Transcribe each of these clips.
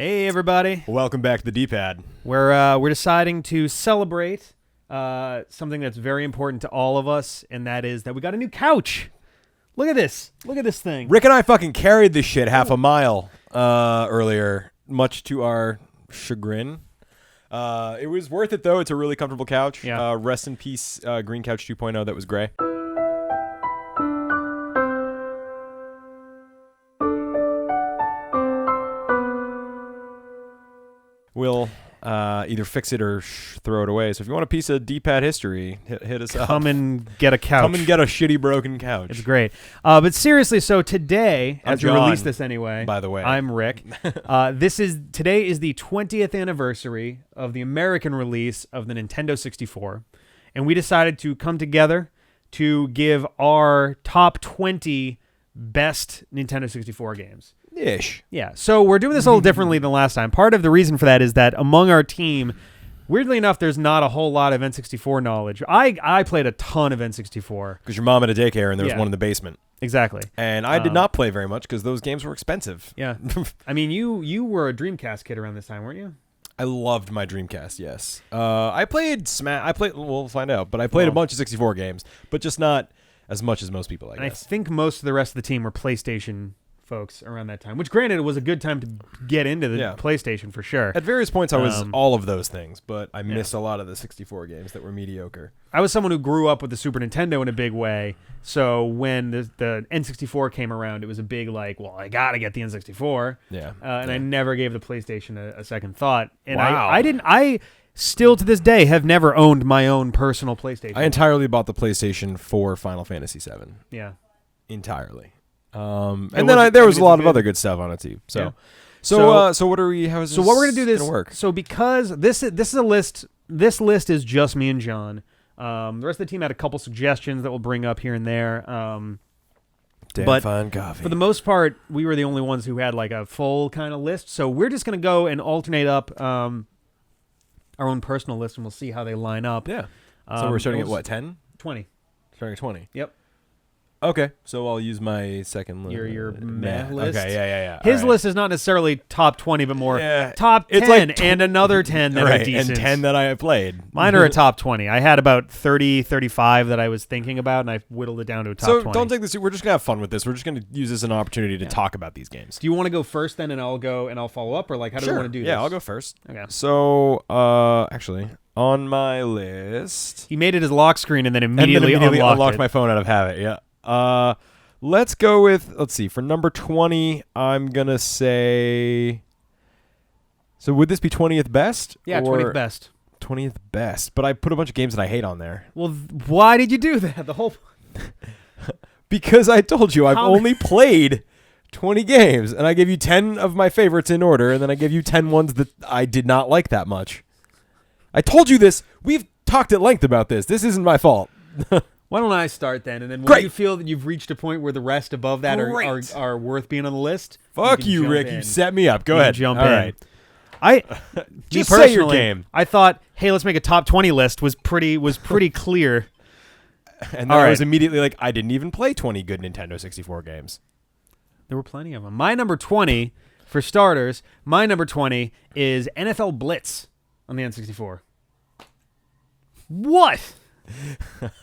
Hey everybody! Welcome back to the D-pad. We're deciding to celebrate something that's very important to all of us, and that is that we got a new couch. Look at this! Look at this thing. Rick and I fucking carried this shit half a mile earlier, much to our chagrin. It was worth it though. It's a really comfortable couch. Yeah. Rest in peace, Green Couch 2.0. That was gray. We'll either fix it or throw it away. So if you want a piece of D-pad history, hit us up. Come and get a couch. Come and get a shitty broken couch. It's great. But seriously, so today, I'm as we John, release this anyway, by the way. I'm Rick. Today is the 20th anniversary of the American release of the Nintendo 64, and we decided to come together to give our top 20 best Nintendo 64 games. Ish. Yeah, so we're doing this a little differently than last time. Part of the reason for that is that among our team, weirdly enough, there's not a whole lot of N64 knowledge. I played a ton of N64. Because your mom had a daycare and there was one in the basement. Exactly. And I did not play very much because those games were expensive. Yeah. I mean, you were a Dreamcast kid around this time, weren't you? I loved my Dreamcast, yes. I played we'll find out, but I played a bunch of 64 games, but just not as much as most people, I guess. I think most of the rest of the team were PlayStation folks around that time, which granted it was a good time to get into the PlayStation for sure. At various points I was all of those things, but I missed a lot of the 64 games that were mediocre. I was someone who grew up with the Super Nintendo in a big way, so when the N64 came around, it was a big I gotta get the N64. Yeah. I never gave the PlayStation a second thought. And wow. I still to this day have never owned my own personal PlayStation. I entirely bought the PlayStation for Final Fantasy VII. Yeah. Entirely. And then there was a lot of other good stuff on it too. So what are we? How is this? So what we're gonna do this? Work? So because this is a list. This list is just me and John. The rest of the team had a couple suggestions that we'll bring up here and there. Damn fine coffee. For the most part, we were the only ones who had like a full kind of list. So we're just gonna go and alternate up our own personal list, and we'll see how they line up. Yeah. So we're starting at what? 10? 20. Starting at 20. Yep. Okay, so I'll use my second list. Your meh list. Okay, yeah. His list is not necessarily top 20, but more top 10 like and another 10 that are decent. And 10 that I have played. Mine are a top 20. I had about 30, 35 that I was thinking about, and I whittled it down to a top 20. So don't take this. We're just going to have fun with this. We're just going to use this as an opportunity to talk about these games. Do you want to go first then, and I'll go and I'll follow up, or like how do we want to do this? Yeah, I'll go first. Okay. So, actually, on my list... He made it his lock screen and then immediately unlocked my phone out of habit, yeah. Let's go with, let's see, for number 20, I'm going to say... So would this be 20th best? Yeah, 20th best. 20th best. But I put a bunch of games that I hate on there. Well, why did you do that? The whole... Because I told you I've only played 20 games, and I gave you 10 of my favorites in order, and then I gave you 10 ones that I did not like that much. I told you this. We've talked at length about this. This isn't my fault. Why don't I start then? And then when you feel that you've reached a point where the rest above that are worth being on the list. Fuck you, Rick. You set me up. Go ahead. Jump in. All right. Just say your game. I thought, hey, let's make a top 20 list was pretty clear. And then I was immediately like, I didn't even play 20 good Nintendo 64 games. There were plenty of them. My number 20, for starters, is NFL Blitz on the N64. What?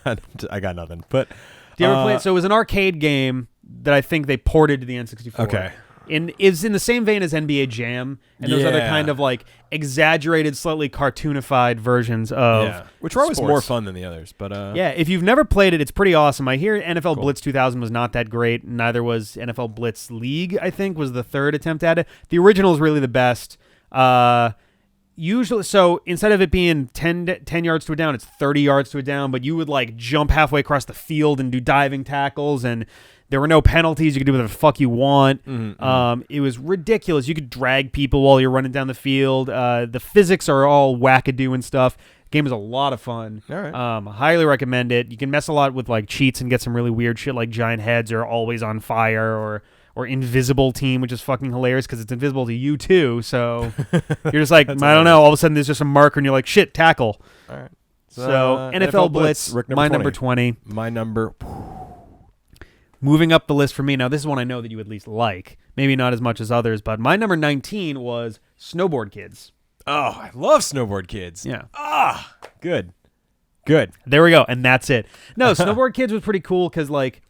I got nothing. But do you ever play it? So it was an arcade game that I think they ported to the N64. Okay. And is in the same vein as NBA Jam and those other kind of like exaggerated, slightly cartoonified versions of which were always more fun than the others. But yeah, if you've never played it, it's pretty awesome. I hear NFL Blitz 2000 was not that great. Neither was NFL Blitz League, I think, was the third attempt at it. The original is really the best. Usually, so instead of it being 10 yards to a down, it's 30 yards to a down, but you would like jump halfway across the field and do diving tackles, and there were no penalties. You could do whatever the fuck you want. It was ridiculous. You could drag people while you're running down the field. The physics are all wackadoo and stuff. The game is a lot of fun. All right. Highly recommend it. You can mess a lot with like cheats and get some really weird shit like giant heads or always on fire or invisible team, which is fucking hilarious because it's invisible to you too. So you're just like, I don't know. All of a sudden there's just a marker and you're like, shit, tackle. All right. So NFL Blitz, my number 20. My number... Moving up the list for me. Now, this is one I know that you at least like. Maybe not as much as others, but my number 19 was Snowboard Kids. Oh, I love Snowboard Kids. Yeah. Good. There we go, and that's it. No, Snowboard Kids was pretty cool because like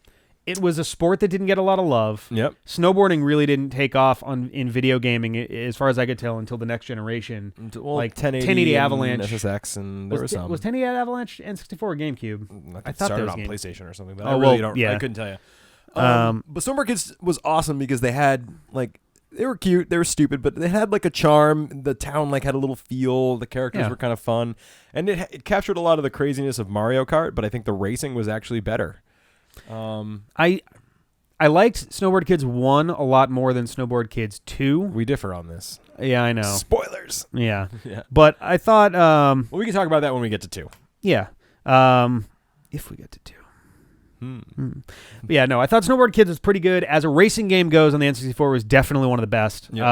it was a sport that didn't get a lot of love. Yep. Snowboarding really didn't take off in video gaming, as far as I could tell, until the next generation. Well, like 1080 Avalanche, SSX, and there was some. Was 1080 Avalanche N64 or GameCube? I thought started on PlayStation or something, but I couldn't tell you. But Snowboard Kids was awesome because they had like. They were cute. They were stupid, but they had like a charm. The town like had a little feel. The characters were kind of fun, and it captured a lot of the craziness of Mario Kart. But I think the racing was actually better. I liked Snowboard Kids 1 a lot more than Snowboard Kids 2. We differ on this. Yeah, I know. Spoilers. Yeah. Yeah. But I thought. Well, we can talk about that when we get to 2. Yeah. If we get to 2. But yeah, no, I thought Snowboard Kids was pretty good. As a racing game goes on the N64, it was definitely one of the best. Yep.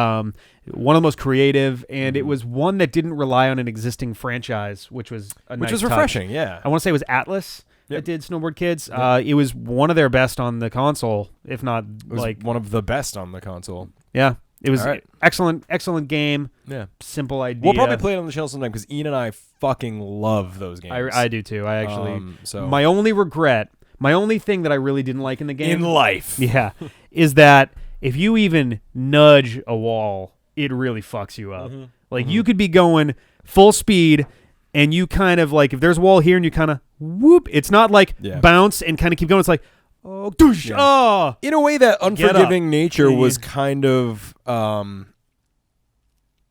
One of the most creative, and it was one that didn't rely on an existing franchise, which was nice refreshing. touch. Yeah, I want to say it was Atlas that did Snowboard Kids. It was one of their best on the console, if not one of the best on the console. Yeah. It was excellent game. Yeah. Simple idea. We'll probably play it on the channel sometime because Ian and I fucking love those games. I do too. I actually. So my only thing that I really didn't like in the game. In life. Yeah. Is that if you even nudge a wall, it really fucks you up. Mm-hmm. Like you could be going full speed and you kind of like, if there's a wall here and you kind of whoop, it's not like bounce and kind of keep going. It's like, oh, douche, in a way, that unforgiving nature was kind of. I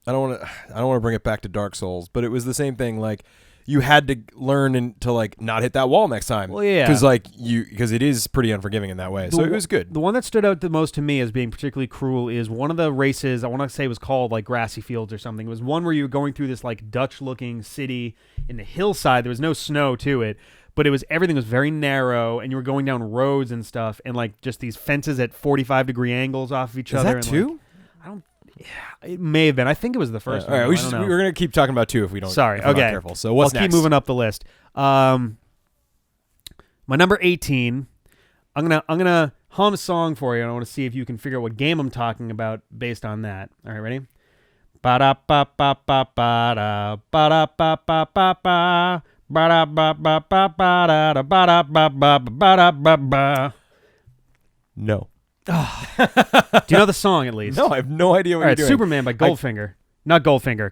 don't want to bring it back to Dark Souls, but it was the same thing. Like you had to learn to like not hit that wall next time. Well, yeah, because it is pretty unforgiving in that way. So it was good. The one that stood out the most to me as being particularly cruel is one of the races. I want to say it was called like Grassy Fields or something. It was one where you were going through this like Dutch-looking city in the hillside. There was no snow to it. But everything was very narrow, and you were going down roads and stuff, and like just these fences at 45-degree angles off of each other. Is that 2? Like, it may have been. I think it was the first one. All right, we're gonna keep talking about 2 if we don't. Sorry. If we're okay. Not careful. So what's next? Keep moving up the list. My number 18. I'm gonna hum a song for you, and I want to see if you can figure out what game I'm talking about based on that. All right, ready? Ba da ba ba ba ba da ba da ba ba ba ba. Ba ba ba ba ba da da ba da ba ba ba da ba ba. No. Do you know the song at least? No, I have no idea what you're doing. Superman by Goldfinger. Not Goldfinger.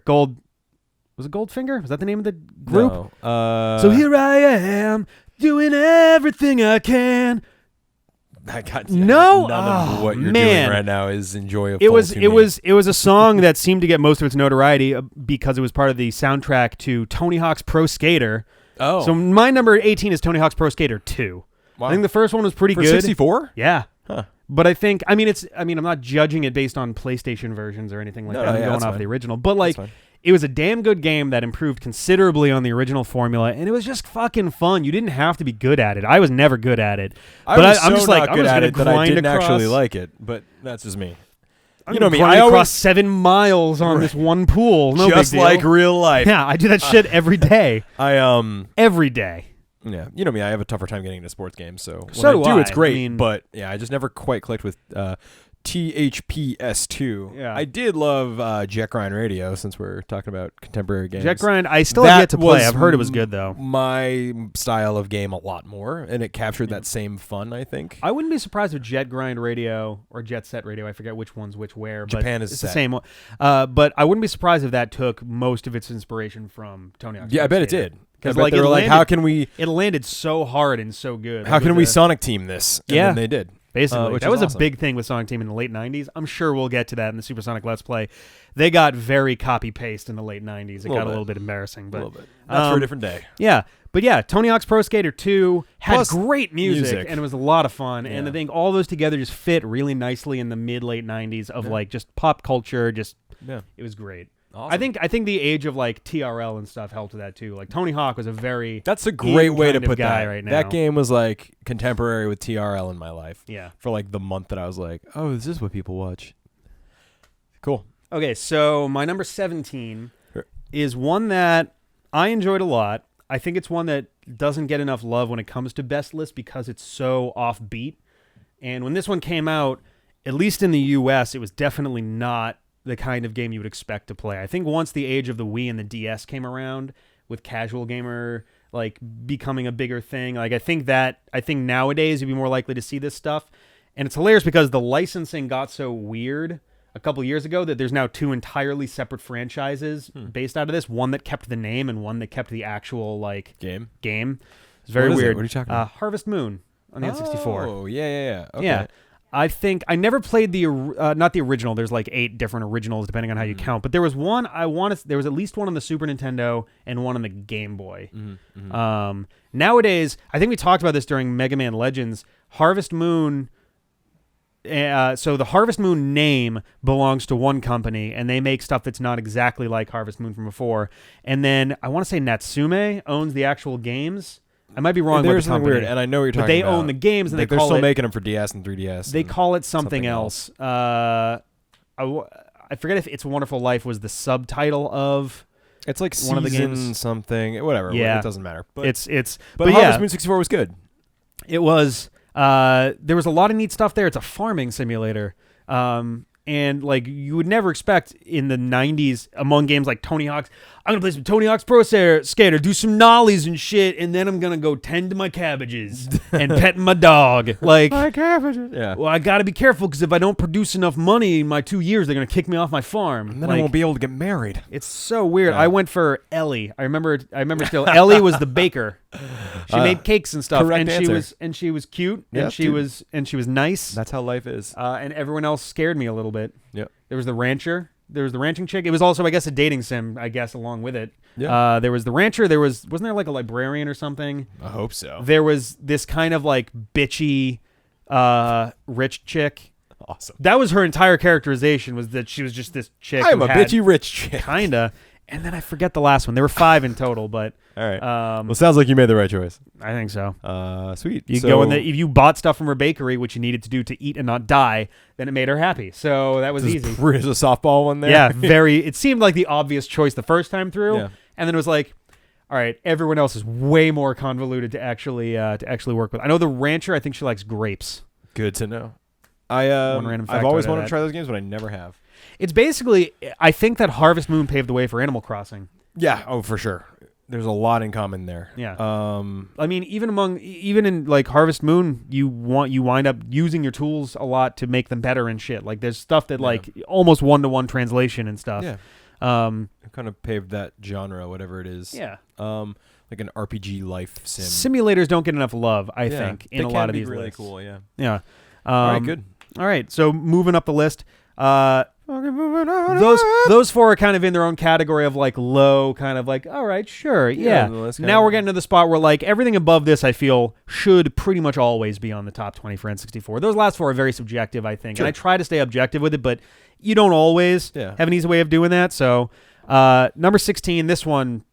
Was it Goldfinger? Was that the name of the group? No. So here I am doing everything I can. I got none of what you're doing right now is enjoyable. It was a song that seemed to get most of its notoriety because it was part of the soundtrack to Tony Hawk's Pro Skater. Oh. So my number 18 is Tony Hawk's Pro Skater 2. Wow. I think the first one was pretty good. 64? Yeah. Huh. But I'm not judging it based on PlayStation versions or anything like that. I'm going off the original. But like it was a damn good game that improved considerably on the original formula, and it was just fucking fun. You didn't have to be good at it. I was never good at it. I'm just good at it that I didn't actually like it, but that's just me. You know me. I always 7 miles on this one pool. No just big deal. like real life. Yeah, I do that shit every day. Every day. Yeah, you know me. I have a tougher time getting into sports games, so when so I do, it's great. But yeah, I just never quite clicked with THPS2. Yeah. I did love Jet Grind Radio, since we're talking about contemporary games. Jet Grind, I still have yet to play. I've heard it was good, though. My style of game a lot more, and it captured that same fun, I think. I wouldn't be surprised if Jet Grind Radio or Jet Set Radio, I forget which one's where. Japan is it's set. The same one. But I wouldn't be surprised if that took most of its inspiration from Tony Hawk's. Yeah, I bet it did. Because like they were like, how can we... It landed so hard and so good. How can we Sonic Team this? And then they did. Basically, that was awesome. a big thing with Sonic Team in the late 90s. I'm sure we'll get to that in the Supersonic Let's Play. They got very copy-paste in the late 90s. It got a little bit embarrassing. But, a little bit. That's for a different day. Yeah. But yeah, Tony Hawk's Pro Skater 2 had great music, and it was a lot of fun. Yeah. And I think all those together just fit really nicely in the mid-late 90s of like just pop culture. It was great. Awesome. I think the age of like TRL and stuff helped with that too. Like Tony Hawk was a very that's a great way to put guy that. Right now. That game was like contemporary with TRL in my life. Yeah. For like the month that I was like, oh, this is what people watch. Cool. Okay, so my number 17 is one that I enjoyed a lot. I think it's one that doesn't get enough love when it comes to best list because it's so offbeat. And when this one came out, at least in the US, it was definitely not the kind of game you would expect to play. I think once the age of the Wii and the DS came around, with casual gamer like becoming a bigger thing, like I think nowadays you'd be more likely to see this stuff. And it's hilarious because the licensing got so weird a couple years ago that there's now 2 entirely separate franchises based out of this. One that kept the name and one that kept the actual like game. It's very weird. What are you talking about? Harvest Moon on the N64. Oh, yeah. Okay. Yeah. I think I never played the not the original. There's like 8 different originals depending on how you count. But there was one there was at least one on the Super Nintendo and one on the Game Boy. Nowadays, I think we talked about this during Mega Man Legends. Harvest Moon. So the Harvest Moon name belongs to one company, and they make stuff that's not exactly like Harvest Moon from before. And then I want to say Natsume owns the actual games. I might be wrong. There's something weird, and I know what you're talking about. But they own the games, and they're still making them for DS and 3DS. They call it something else. I forget if It's a Wonderful Life was the subtitle of. It's like one of the games. Something, whatever. Yeah, it doesn't matter. But but Harvest Moon 64 was good. It was. There was a lot of neat stuff there. It's a farming simulator. And like you would never expect in the 90s among games like Tony Hawk's, I'm gonna play some Tony Hawk's Pro Skater, do some nollies and shit, and then I'm gonna go tend to my cabbages and pet my dog. Like my cabbages. Yeah. Well, I gotta be careful because if I don't produce enough money in my 2 years, they're gonna kick me off my farm. And then I won't be able to get married. It's so weird. Yeah. I went for Ellie. I remember still. Ellie was the baker. She made cakes and stuff, and she was cute, and she was nice. That's how life is. And everyone else scared me a little bit. Yep. There was the rancher. There was the ranching chick. It was also, I guess, a dating sim, I guess, along with it. Yeah. There was the rancher. Wasn't there like a librarian or something? I hope so. There was this kind of like bitchy, rich chick. Awesome. That was her entire characterization, was that she was just this chick. I'm a bitchy rich chick. Kinda. And then I forget the last one. There were 5 in total, but all right. Well, sounds like you made the right choice. I think so. Sweet. You go in if you bought stuff from her bakery, which you needed to do to eat and not die, then it made her happy. So that was easy. There's a softball one there. Yeah, It seemed like the obvious choice the first time through, and then it was like, all right, everyone else is way more convoluted to actually work with. I know the rancher. I think she likes grapes. Good to know. I've always wanted to try those games, but I never have. It's basically, I think that Harvest Moon paved the way for Animal Crossing. Yeah, oh, for sure. There's a lot in common there. Yeah. I mean, even in like Harvest Moon, you wind up using your tools a lot to make them better and shit. Like there's stuff that like almost 1-to-1 translation and stuff. Yeah. It kind of paved that genre, whatever it is. Yeah. Like an RPG life sim. Simulators don't get enough love, I think, in a lot of these really lists. Cool, yeah. Yeah. All right, good. All right, so moving up the list. Those 4 are kind of in their own category of like low, kind of like, all right, sure, yeah. Now we're getting to the spot where like everything above this, I feel, should pretty much always be on the top 20 for N64. Those last 4 are very subjective, I think, and I try to stay objective with it, but you don't always have an easy way of doing that. So number 16, this one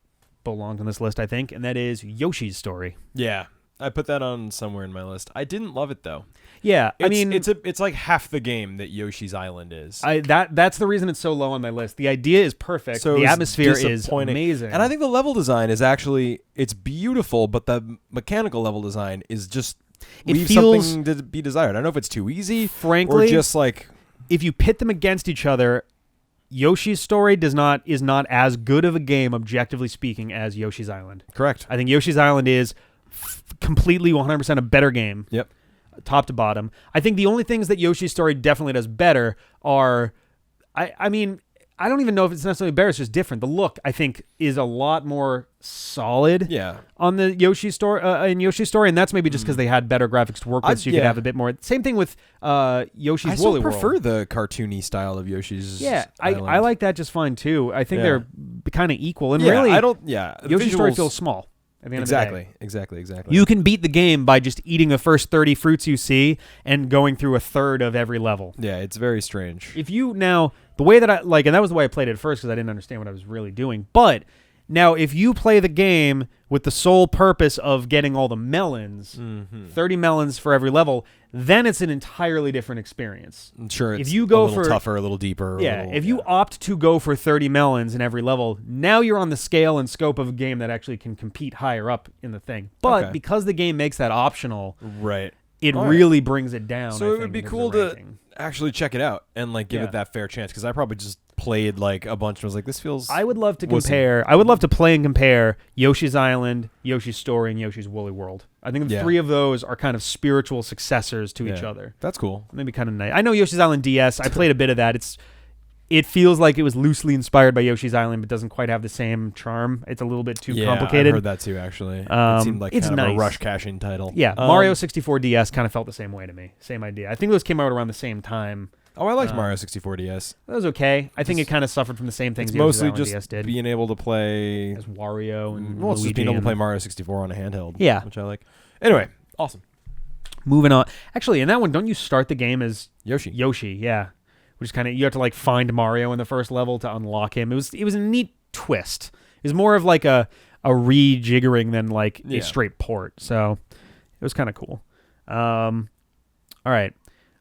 belongs on this list, I think, and that is Yoshi's Story. Yeah. I put that on somewhere in my list. I didn't love it though. Yeah, I mean, it's like half the game that Yoshi's Island is. That's the reason it's so low on my list. The idea is perfect. So the atmosphere is amazing, and I think the level design is actually beautiful, but the mechanical level design is just leaves something to be desired. I don't know if it's too easy, frankly, or just like if you pit them against each other. Yoshi's Story is not as good of a game, objectively speaking, as Yoshi's Island. Correct. I think Yoshi's Island is completely 100% a better game. Yep. Top to bottom. I think the only things that Yoshi's Story definitely does better are, I mean, I don't even know if it's necessarily better. It's just different. The look, I think, is a lot more solid. Yeah. On the Yoshi Story, in Yoshi's Story, and that's maybe just because they had better graphics to work with, so you could have a bit more. Same thing with Yoshi's Woolly World. I prefer the cartoony style of Yoshi's. Yeah, I like that just fine too. I think they're kind of equal, and Yoshi's Story feels small. At the end of the day. Exactly. You can beat the game by just eating the first 30 fruits you see and going through a third of every level. Yeah, it's very strange. If you now, the way that and that was the way I played it at first because I didn't understand what I was really doing. But now, if you play the game with the sole purpose of getting all the melons, 30 melons for every level, then it's an entirely different experience. I'm sure it's if you go a little tougher, a little deeper. If you opt to go for 30 melons in every level, now you're on the scale and scope of a game that actually can compete higher up in the thing. But because the game makes that optional, right, it really brings it down. So it would be cool to actually check it out and like give it that fair chance, because I probably just played like a bunch and was like, this feels. I would love to compare. I would love to play and compare Yoshi's Island, Yoshi's Story, and Yoshi's Woolly World. I think the three of those are kind of spiritual successors to each other. That's cool. Maybe kind of nice. I know Yoshi's Island DS. I played a bit of that. It feels like it was loosely inspired by Yoshi's Island, but doesn't quite have the same charm. It's a little bit too complicated. I heard that too, actually. It seemed like it's kind of nice. a rush cash-in title. Yeah, Mario 64 DS kind of felt the same way to me. Same idea. I think those came out around the same time. Oh, I liked Mario 64 DS. That was okay. I think it kind of suffered from the same things. It's mostly Yoshi's Island just DS did. being able to play as Wario and it's Luigi just being able to play Mario 64 on a handheld. Yeah, which I like. Anyway, awesome. Moving on. Actually, in that one, don't you start the game as Yoshi? Yoshi, yeah. Which is kind of, you have to like find Mario in the first level to unlock him. It was a neat twist. It was more of like a rejiggering than like a straight port. So it was kind of cool. All right.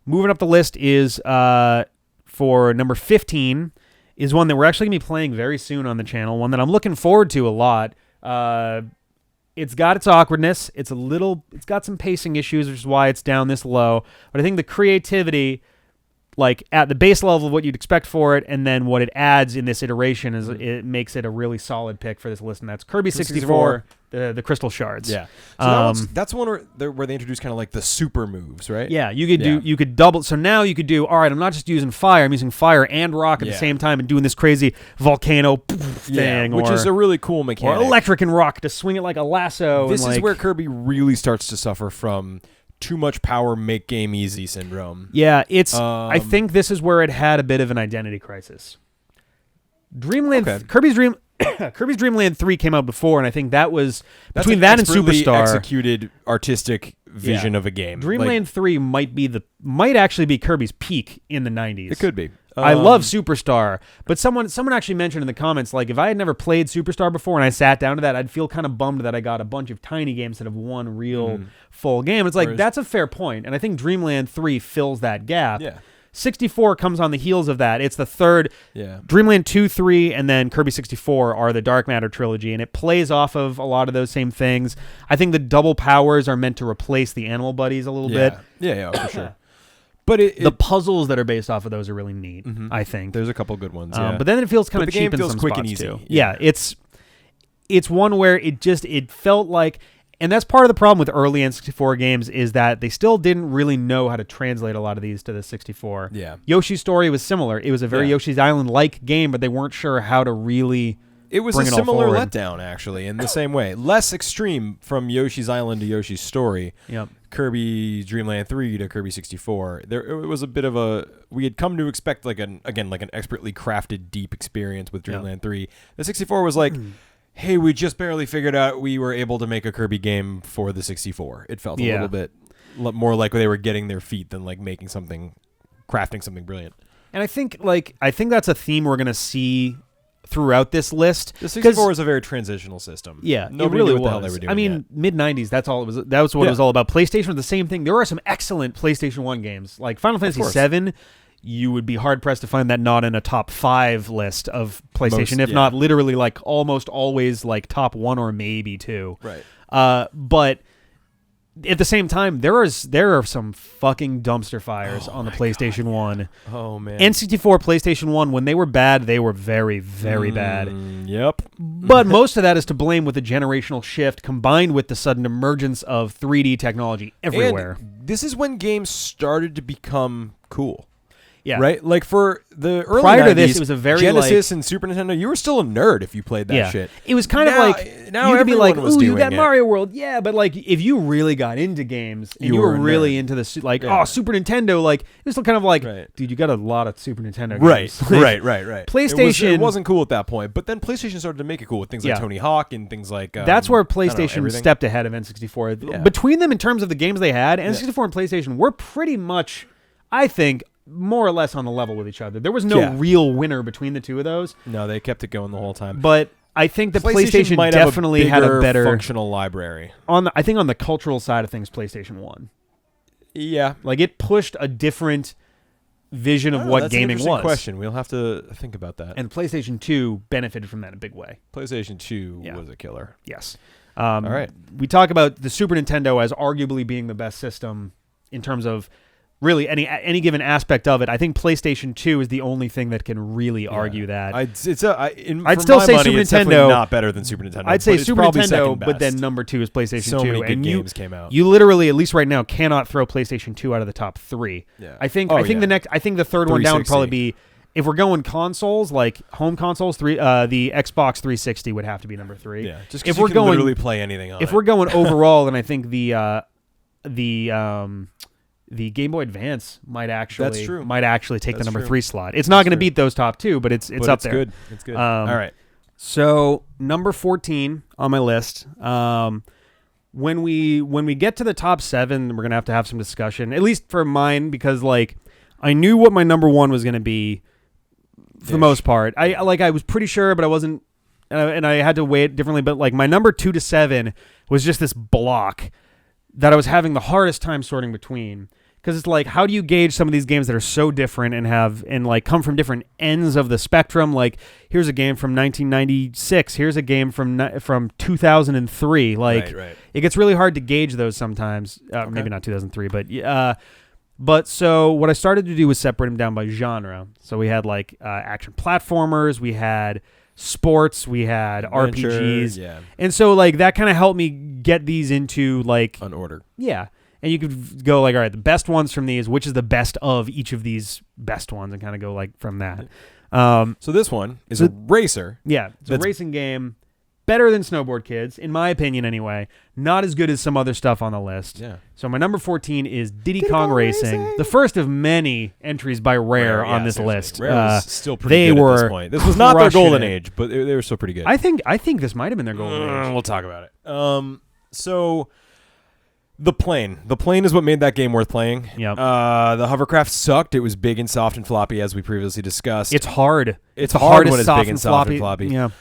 Moving up the list is for number 15 is one that we're actually going to be playing very soon on the channel. One that I'm looking forward to a lot. It's got its awkwardness. It's got some pacing issues, which is why it's down this low. But I think the creativity, like at the base level of what you'd expect for it, and then what it adds in this iteration is it makes it a really solid pick for this list, and that's Kirby 64, the Crystal Shards. Yeah, so that's one where they introduce kind of like the super moves, right? Yeah, you could double. So now you could do, all right, I'm not just using fire, I'm using fire and rock at the same time and doing this crazy volcano thing, which is a really cool mechanic. Or electric and rock to swing it like a lasso. This is where Kirby really starts to suffer from too much power make game easy syndrome. Yeah, it's. I think this is where it had a bit of an identity crisis. Kirby's Dream Land 3 came out before, and I think that was between that and Superstar. Executed artistic vision of a game. Dream Land 3 might actually be Kirby's peak in the 90s. It could be. I love Superstar, but someone actually mentioned in the comments, like, if I had never played Superstar before and I sat down to that, I'd feel kind of bummed that I got a bunch of tiny games instead of one real full game. It's like, that's a fair point, and I think Dreamland 3 fills that gap. Yeah. 64 comes on the heels of that. It's the third. Yeah. Dreamland 2, 3, and then Kirby 64 are the Dark Matter trilogy, and it plays off of a lot of those same things. I think the double powers are meant to replace the animal buddies a little bit. Yeah, for sure. But the puzzles that are based off of those are really neat, I think. There's a couple good ones, but then it feels kind of cheap in some quick spots and easy. too. Yeah, it's one where it felt like, and that's part of the problem with early N64 games, is that they still didn't really know how to translate a lot of these to the 64. Yeah. Yoshi's Story was similar. It was a very Yoshi's Island-like game, but they weren't sure how to really It was a similar letdown, actually, in the same way. Less extreme from Yoshi's Island to Yoshi's Story. Yep. Kirby Dreamland 3 to Kirby 64. It was a bit of a... We had come to expect, like an expertly crafted, deep experience with Dreamland 3. The 64 was like, hey, we just barely figured out we were able to make a Kirby game for the 64. It felt a little bit more like they were getting their feet than like crafting something brilliant. And I think that's a theme we're going to see throughout this list. The 64 is a very transitional system. Yeah, nobody really knew what the was. hell they were doing. I mean, mid-90s, that's all it was. That was what it was all about. PlayStation was the same thing. There are some excellent PlayStation 1 games. Like Final Fantasy VII, you would be hard-pressed to find that not in a top 5 list of PlayStation, if not literally like almost always like top 1 or maybe 2. Right. But at the same time, there are some fucking dumpster fires on the PlayStation 1. Oh, man. N64, PlayStation 1, when they were bad, they were very, very bad. Yep. But most of that is to blame with the generational shift combined with the sudden emergence of 3D technology everywhere. And this is when games started to become cool. Yeah. Right? Like for the early Prior 90s, to this, it was a very Genesis and Super Nintendo, you were still a nerd if you played that shit. It was kind of like, now you could be like, was ooh, you doing got it. Mario World. Yeah, but like if you really got into games and you were really into the, Super Nintendo, like it was still kind of like, dude, you got a lot of Super Nintendo games. Right. PlayStation. It wasn't cool at that point, but then PlayStation started to make it cool with things like Tony Hawk and things like... that's where PlayStation stepped ahead of N64. Yeah. Between them in terms of the games they had, N64 and PlayStation were pretty much, I think, more or less on the level with each other. There was no real winner between the two of those. No, they kept it going the whole time. But I think the PlayStation definitely had a better functional library. I think on the cultural side of things, PlayStation won. Yeah, like it pushed a different vision of what gaming was. Question. We'll have to think about that. And PlayStation 2 benefited from that in a big way. PlayStation 2 was a killer. Yes. All right. We talk about the Super Nintendo as arguably being the best system in terms of really any given aspect of it. I think PlayStation 2 is the only thing that can really argue that. I'd still say money, Super it's Nintendo not better than Super Nintendo. I'd say but it's Super probably Nintendo, second but then best. number 2 is PlayStation 2. So many good and games came out. You literally, at least right now, cannot throw PlayStation 2 out of the top 3. Yeah. I think the third one down would probably be, if we're going consoles, like home consoles, the Xbox 360 would have to be number 3. Yeah, just because you can literally play anything on it. If we're going overall, then I think the Game Boy Advance might actually take the number 3 slot. It's not going to beat those top 2, but it's up there. Good. It's good. All right. So number 14 on my list. When we get to the top 7, we're gonna have some discussion. At least for mine, because like I knew what my number 1 was gonna be for the most part. I was pretty sure, but I wasn't, and I had to weigh it differently. But like my number 2 to 7 was just this block that I was having the hardest time sorting between. Because it's like, how do you gauge some of these games that are so different and like come from different ends of the spectrum? Like, here's a game from 1996. Here's a game from 2003. Like, it gets really hard to gauge those sometimes. Maybe not 2003, but so what I started to do was separate them down by genre. So we had like action platformers, we had sports, we had RPGs, and so like that kind of helped me get these into like an order. Yeah. And you could go like, all right, the best ones from these, which is the best of each of these best ones, and kind of go like from that. So this one is a racer. Yeah, it's a racing game. Better than Snowboard Kids, in my opinion anyway. Not as good as some other stuff on the list. Yeah. So my number 14 is Diddy Kong Racing, the first of many entries by Rare on this list. Rare is still pretty good at this point. This was not their golden age, but they were still pretty good. I think this might have been their golden age. We'll talk about it. So the plane is what made that game worth playing. Yep. The hovercraft sucked. It was big and soft and floppy, as we previously discussed. It's hard. It's hard when it's soft big and soft and floppy. Yeah.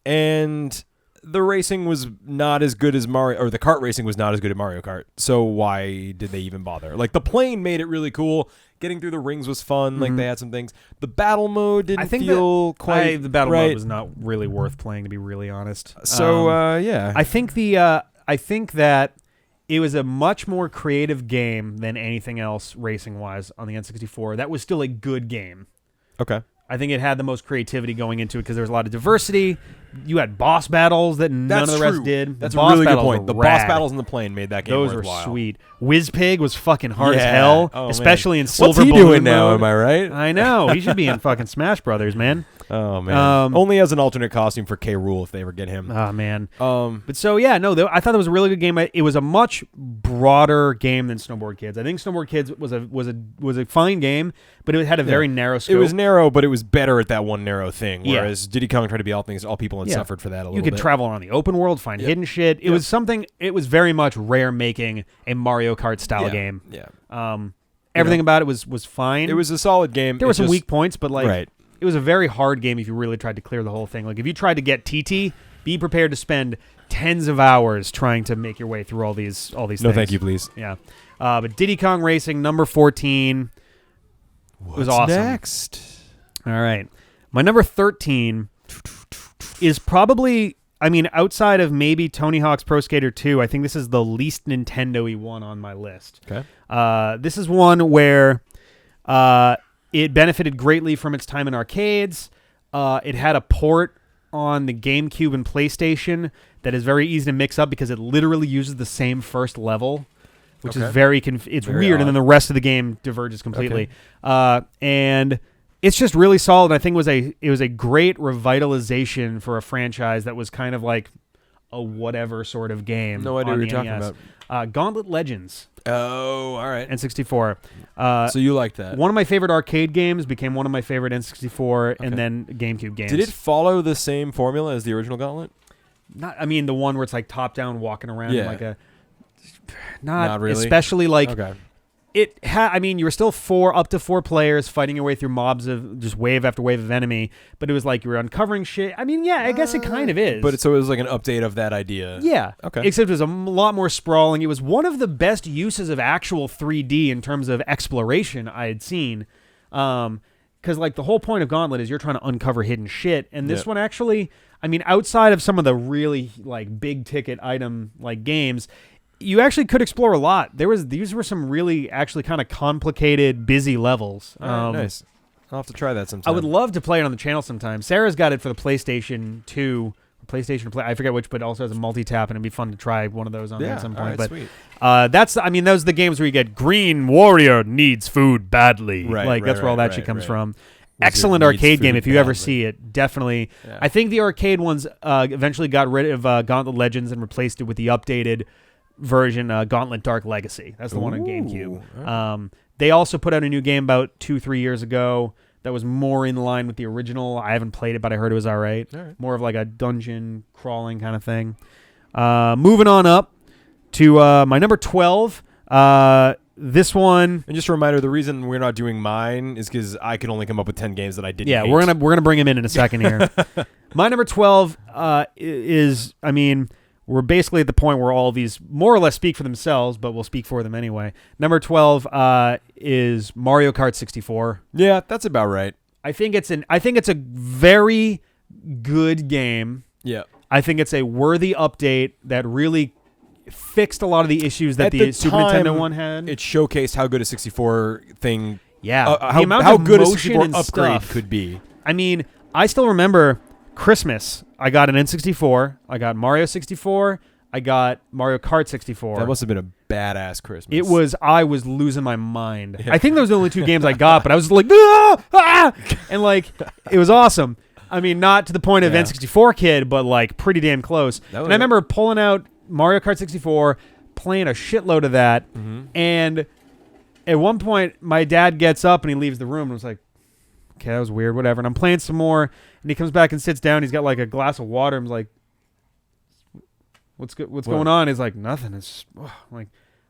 And the racing was not as good as Mario, or the kart racing was not as good as Mario Kart. So why did they even bother? Like, the plane made it really cool. Getting through the rings was fun. Like, they had some things. The battle mode didn't feel quite the battle right. mode was not really worth playing, to be really honest. So yeah, I think that it was a much more creative game than anything else racing-wise on the N64. That was still a good game. Okay. I think it had the most creativity going into it because there was a lot of diversity. You had boss battles that none of the rest did. That's a really good point. The boss battles in the plane made that game worthwhile. Those were sweet. Whizpig was fucking hard as hell, especially in Silver What's he Balloon doing now, mode. am I right? I know. He should be in fucking Smash Brothers, man. Oh, man. Only as an alternate costume for K. Rool if they ever get him. Oh, man. But so, yeah, no, I thought it was a really good game. It was a much broader game than Snowboard Kids. I think Snowboard Kids was a fine game, but it had a very narrow scope. It was narrow, but it was better at that one narrow thing, whereas Diddy Kong tried to be all things to all people and suffered for that a little bit. You could travel around the open world, find hidden shit. It was very much Rare making a Mario Kart style game. Yeah. Everything about it was fine. It was a solid game. There were some weak points, but like it was a very hard game if you really tried to clear the whole thing. Like if you tried to get TT, be prepared to spend tens of hours trying to make your way through all these things. No, thank you, please. Yeah. But Diddy Kong Racing, number 14, was awesome. Next? All right. My number 13 is probably, I mean, outside of maybe Tony Hawk's Pro Skater 2, I think this is the least Nintendo-y one on my list. Okay. This is one where it benefited greatly from its time in arcades. It had a port on the GameCube and PlayStation that is very easy to mix up because it literally uses the same first level, which is very weird, odd. and then the rest of the game diverges completely. And it's just really solid. I think it was a great revitalization for a franchise that was kind of like a whatever sort of game. No idea what you're talking about. Gauntlet Legends. Oh, all right. N64. So you liked that. One of my favorite arcade games became one of my favorite N64 and then GameCube games. Did it follow the same formula as the original Gauntlet? I mean, the one where it's like top down, walking around in like a... Not really. Especially like... Okay. I mean, you were still up to four players fighting your way through mobs of just wave after wave of enemy, but it was like you were uncovering shit. I mean, yeah, I guess it kind of is. But so it was like an update of that idea. Yeah. Okay. Except it was a lot more sprawling. It was one of the best uses of actual 3D in terms of exploration I had seen. Because like the whole point of Gauntlet is you're trying to uncover hidden shit, and this one actually, I mean, outside of some of the really like big ticket item like games, you actually could explore a lot. These were some really actually kind of complicated, busy levels. Nice. I'll have to try that sometime. I would love to play it on the channel sometime. Sarah's got it for the PlayStation 2, PlayStation Play. I forget which, but it also has a multi-tap, and it'd be fun to try one of those on there at some point. Right, but sweet. those are the games where you get Green Warrior needs food badly. That's where all that shit comes from. Excellent arcade game if you ever see it. Definitely. Yeah. I think the arcade ones eventually got rid of Gauntlet Legends and replaced it with the updated version, Gauntlet Dark Legacy. That's the one on GameCube. Right. They also put out a new game about 2-3 years ago that was more in line with the original. I haven't played it, but I heard it was all right. More of like a dungeon crawling kind of thing. Moving on up to my number 12. This one, and just a reminder: the reason we're not doing mine is because I can only come up with 10 games that I didn't. Yeah, hate. we're gonna bring him in a second here. My number 12 is, I mean, we're basically at the point where all of these more or less speak for themselves, but we'll speak for them anyway. Number 12 is Mario Kart 64. Yeah, that's about right. I think it's a very good game. Yeah, I think it's a worthy update that really fixed a lot of the issues that the Super Nintendo one had. It showcased how good a 64 thing. Yeah, how good a 64 upgrade could be. I mean, I still remember Christmas. I got an N64. I got Mario 64. I got Mario Kart 64. That must have been a badass Christmas. I was losing my mind. Yeah. I think those were the only 2 games I got, but I was like, ah! And like, it was awesome. I mean, not to the point of N64 kid, but like pretty damn close. And I remember pulling out Mario Kart 64, playing a shitload of that, and at one point, my dad gets up and he leaves the room, and I was like, okay, that was weird, whatever. And I'm playing some more, and he comes back and sits down. He's got like a glass of water. I'm like, what's going on? He's like, nothing. It's like,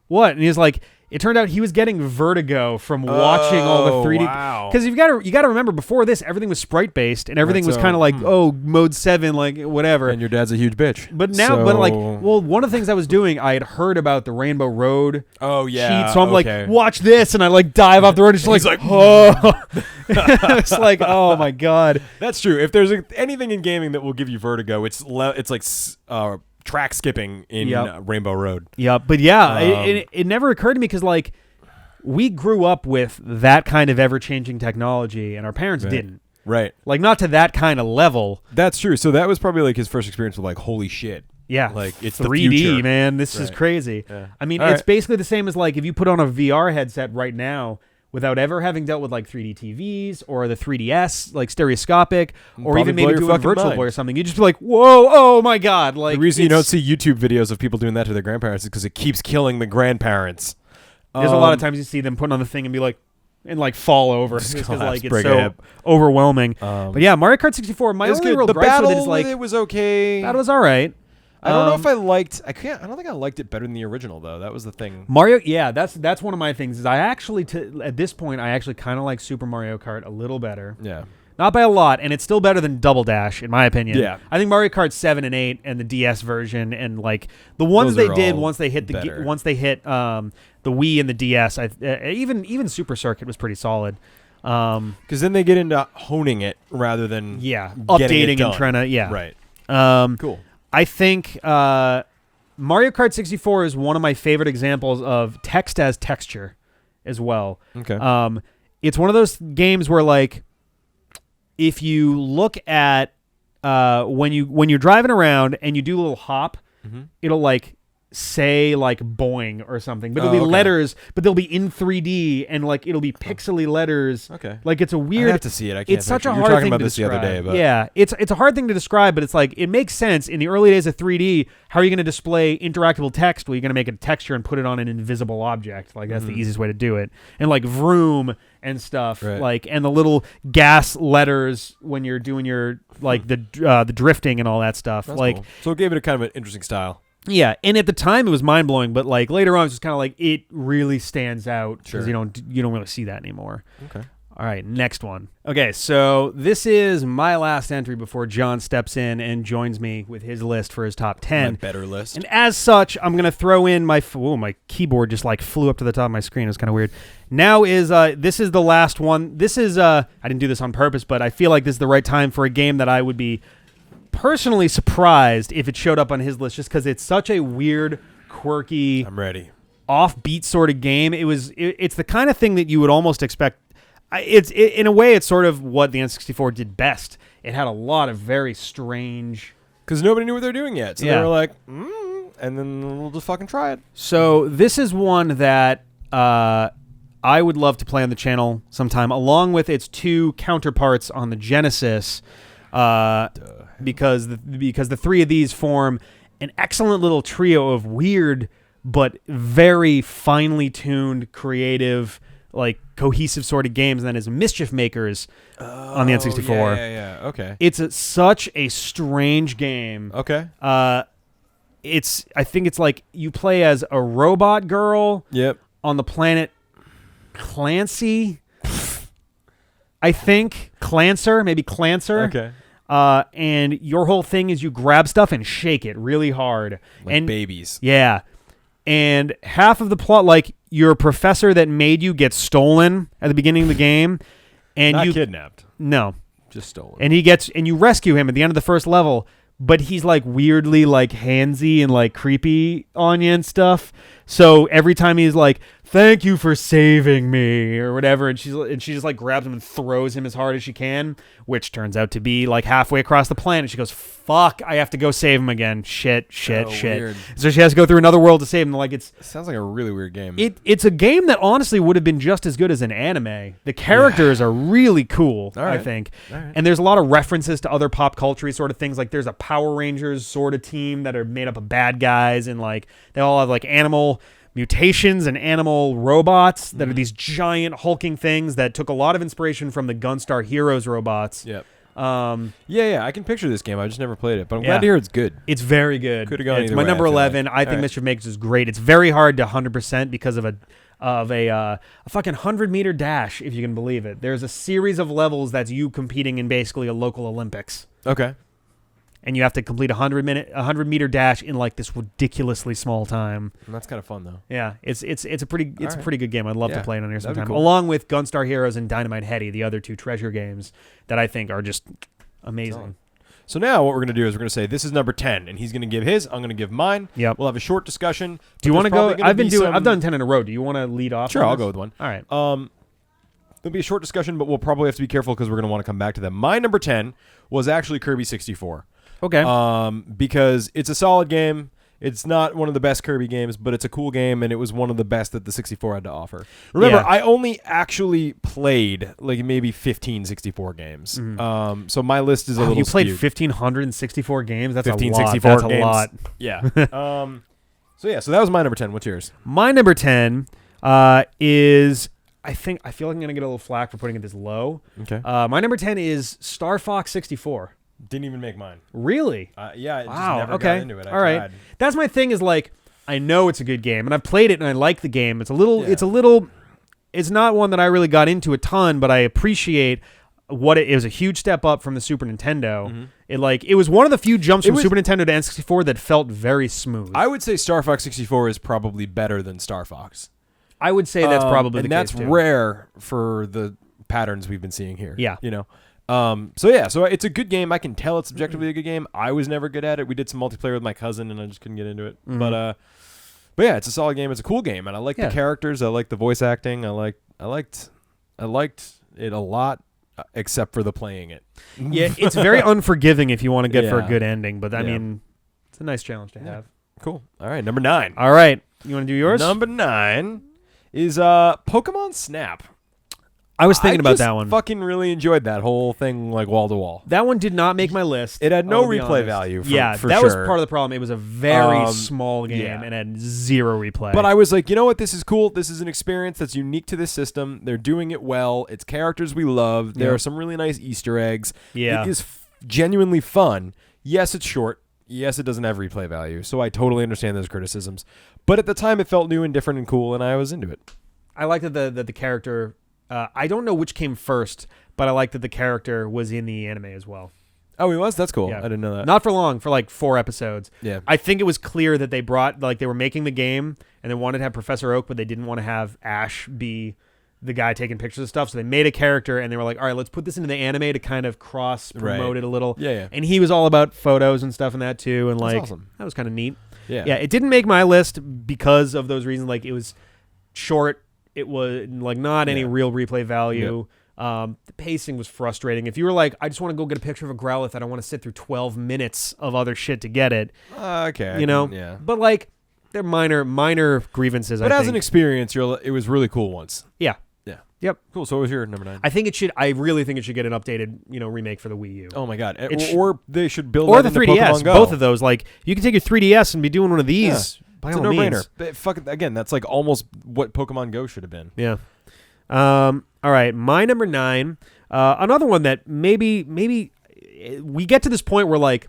what? And he's like, it turned out he was getting vertigo from watching all the 3D. Because you got to remember, before this, everything was sprite based, and everything was kind of like, mode 7, like whatever. And your dad's a huge bitch. But now, one of the things I was doing, I had heard about the Rainbow Road. Oh yeah. Cheat, so I'm like, watch this, and I like dive off the road, and just like, oh. It's like, oh my god. That's true. If there's anything in gaming that will give you vertigo, it's like track skipping in Rainbow Road. Yeah, but it never occurred to me because like we grew up with that kind of ever-changing technology, and our parents didn't. Right. Like not to that kind of level. That's true. So that was probably like his first experience with like, holy shit. Yeah. Like it's 3D, the future. man. This is crazy. Yeah. I mean, it's basically the same as like if you put on a VR headset right now without ever having dealt with like 3D TVs or the 3DS, like stereoscopic, or even maybe doing Virtual Boy or something. You'd just be like, whoa, oh my god. Like, the reason you don't see YouTube videos of people doing that to their grandparents is because it keeps killing the grandparents. There's a lot of times you see them putting on the thing and be like, and like fall over because like it's so overwhelming. But yeah, Mario Kart 64. My only real gripe with it is like, it was okay. That was all right. I don't know if I liked. I don't think I liked it better than the original though. That was the thing. Mario, yeah, that's one of my things. Is I actually at this point I actually kind of like Super Mario Kart a little better. Yeah, not by a lot, and it's still better than Double Dash in my opinion. Yeah, I think Mario Kart 7 and 8 and the DS version and like the ones they did once they hit the Wii and the DS. Even Super Circuit was pretty solid. Because then they get into honing it rather than updating and trying to right. Cool. I think Mario Kart 64 is one of my favorite examples of text as texture as well. Okay. It's one of those games where like if you look at when you're driving around and you do a little hop, it'll like say like boing or something, but it'll be letters, but they'll be in 3D and like it'll be pixely letters. Okay, like it's a weird. I have to see it. I can't. It's such a hard thing. You were talking thing about to this describe. the other day, but yeah, it's a hard thing to describe, but it's like it makes sense in the early days of 3D. How are you going to display interactable text? Well, you're going to make a texture and put it on an invisible object. Like that's the easiest way to do it. And like vroom and stuff, like and the little gas letters when you're doing your like the drifting and all that stuff. That's like cool. So it gave it a kind of an interesting style. Yeah, and at the time it was mind blowing, but like later on it's just kind of like it really stands out because you don't really see that anymore. Okay. All right, next one. Okay, so this is my last entry before John steps in and joins me with his list for his top 10. My better list. And as such, I'm gonna throw in my my keyboard just like flew up to the top of my screen. It was kind of weird. Now is this is the last one. This is I didn't do this on purpose, but I feel like this is the right time for a game that I would be personally surprised if it showed up on his list just because it's such a weird quirky, I'm ready. offbeat sort of game. It's the kind of thing that you would almost expect. In a way, it's sort of what the N64 did best. It had a lot of very strange... Because nobody knew what they were doing yet. So Yeah. they were like, and then we'll just fucking try it. So this is one that I would love to play on the channel sometime, along with its two counterparts on the Genesis, because the three of these form an excellent little trio of weird but very finely tuned, creative, like cohesive sort of games. And that is Mischief Makers on the N64. Yeah. Okay. It's such a strange game. Okay. I think it's like you play as a robot girl. Yep. On the planet Clancy, I think. Clancer, maybe Clancer. Okay. And your whole thing is you grab stuff and shake it really hard. Like babies. Yeah. And half of the plot, like your professor that made you get stolen at the beginning of the game. And Not kidnapped. No. Just stolen. And you rescue him at the end of the first level. But he's like weirdly like handsy and like creepy on you and stuff. So every time he's like, "Thank you for saving me," or whatever, and she just like grabs him and throws him as hard as she can, which turns out to be like halfway across the planet. She goes, "Fuck, I have to go save him again." Shit. Weird. So she has to go through another world to save him. Like it sounds like a really weird game. It's a game that honestly would have been just as good as an anime. The characters are really cool, I think. All right. And there's a lot of references to other pop culture sort of things. Like there's a Power Rangers sort of team that are made up of bad guys, and like they all have like animal mutations and animal robots that are these giant hulking things that took a lot of inspiration from the Gunstar Heroes robots. Yep. Yeah, I can picture this game. I just never played it, but I'm glad to hear it's good. It's very good. Could have gone It's either my way, number I feel 11. like. I think Mischief Makers is great. It's very hard to 100% because of a fucking 100-meter dash, if you can believe it. There's a series of levels that's you competing in basically a local Olympics. Okay. And you have to complete a 100-meter dash in like this ridiculously small time. And that's kind of fun though. Yeah, it's a pretty good game. I'd love to play it on here sometime, cool. along with Gunstar Heroes and Dynamite Headdy, the other two treasure games that I think are just amazing. So now what we're going to do is we're going to say this is number 10, and he's going to give his, I'm going to give mine. Yep. We'll have a short discussion. Do you want to go? I've done 10 in a row. Do you want to lead off? Sure, I'll go with one. All right. There'll be a short discussion, but we'll probably have to be careful because we're going to want to come back to them. My number 10 was actually Kirby 64. Okay. Because it's a solid game. It's not one of the best Kirby games, but it's a cool game, and it was one of the best that the 64 had to offer. Remember, I only actually played like maybe 15 64 games. Mm-hmm. So my list is a little You played skewed. 1,564 games? That's 15, a lot. 64 That's games. a lot. Yeah. So that was my number 10. What's yours? My number 10 is... I feel like I'm going to get a little flack for putting it this low. Okay. My number 10 is Star Fox 64. Didn't even make mine. Really? Yeah, I just Wow. never Okay. got into it. I All right. tried. That's my thing is like, I know it's a good game, and I've played it, and I like the game. It's it's not one that I really got into a ton, but I appreciate what it was a huge step up from the Super Nintendo. Mm-hmm. It was one of the few jumps from Super Nintendo to N64 that felt very smooth. I would say Star Fox 64 is probably better than Star Fox. I would say that's probably the case, and that's too. rare for the patterns we've been seeing here. Yeah. You know? So it's a good game. I can tell it's objectively a good game. I was never good at it. We did some multiplayer with my cousin, and I just couldn't get into it. Mm-hmm. But yeah, it's a solid game. It's a cool game, and I like the characters. I like the voice acting. I liked it a lot, except for the playing it. Yeah, it's very unforgiving if you want to get for a good ending, but I mean, it's a nice challenge to have. Cool. All right, number 9. All right, you want to do yours? Number 9 is Pokemon Snap. I was thinking about that one. Fucking really enjoyed that whole thing, like wall to wall. That one did not make my list. It had no replay value. For that sure. was part of the problem. It was a very small game and had zero replay. But I was like, you know what? This is cool. This is an experience that's unique to this system. They're doing it well. It's characters we love. There are some really nice Easter eggs. Yeah, it is genuinely fun. Yes, it's short. Yes, it doesn't have replay value. So I totally understand those criticisms. But at the time, it felt new and different and cool, and I was into it. I liked that the character. I don't know which came first, but I liked that the character was in the anime as well. Oh, he was? That's cool. Yeah. I didn't know that. Not for long, for like 4 episodes. Yeah. I think it was clear that they were making the game and they wanted to have Professor Oak, but they didn't want to have Ash be the guy taking pictures of stuff. So they made a character and they were like, all right, let's put this into the anime to kind of cross promote it a little. Yeah. And he was all about photos and stuff and that too. And That's like, awesome. that was kind of neat. Yeah, it didn't make my list because of those reasons. Like, it was short. It was like not any real replay value. The pacing was frustrating. If you were like, I just want to go get a picture of a Growlithe, I don't want to sit through 12 minutes of other shit to get it. Okay. You know? But like, they're minor grievances, But I think. as an experience, it was really cool once. Yeah. Yeah. Yep. Cool. So what was your number 9? I really think it should get an updated, remake for the Wii U. Oh my God. Or they should build or that the into 3DS. Pokemon Go. Both of those. Like, you can take your 3DS and be doing one of these. By it's all a no-brainer. means. But again, that's like almost what Pokemon Go should have been. Yeah. All right. My number 9. Another one that maybe we get to this point where like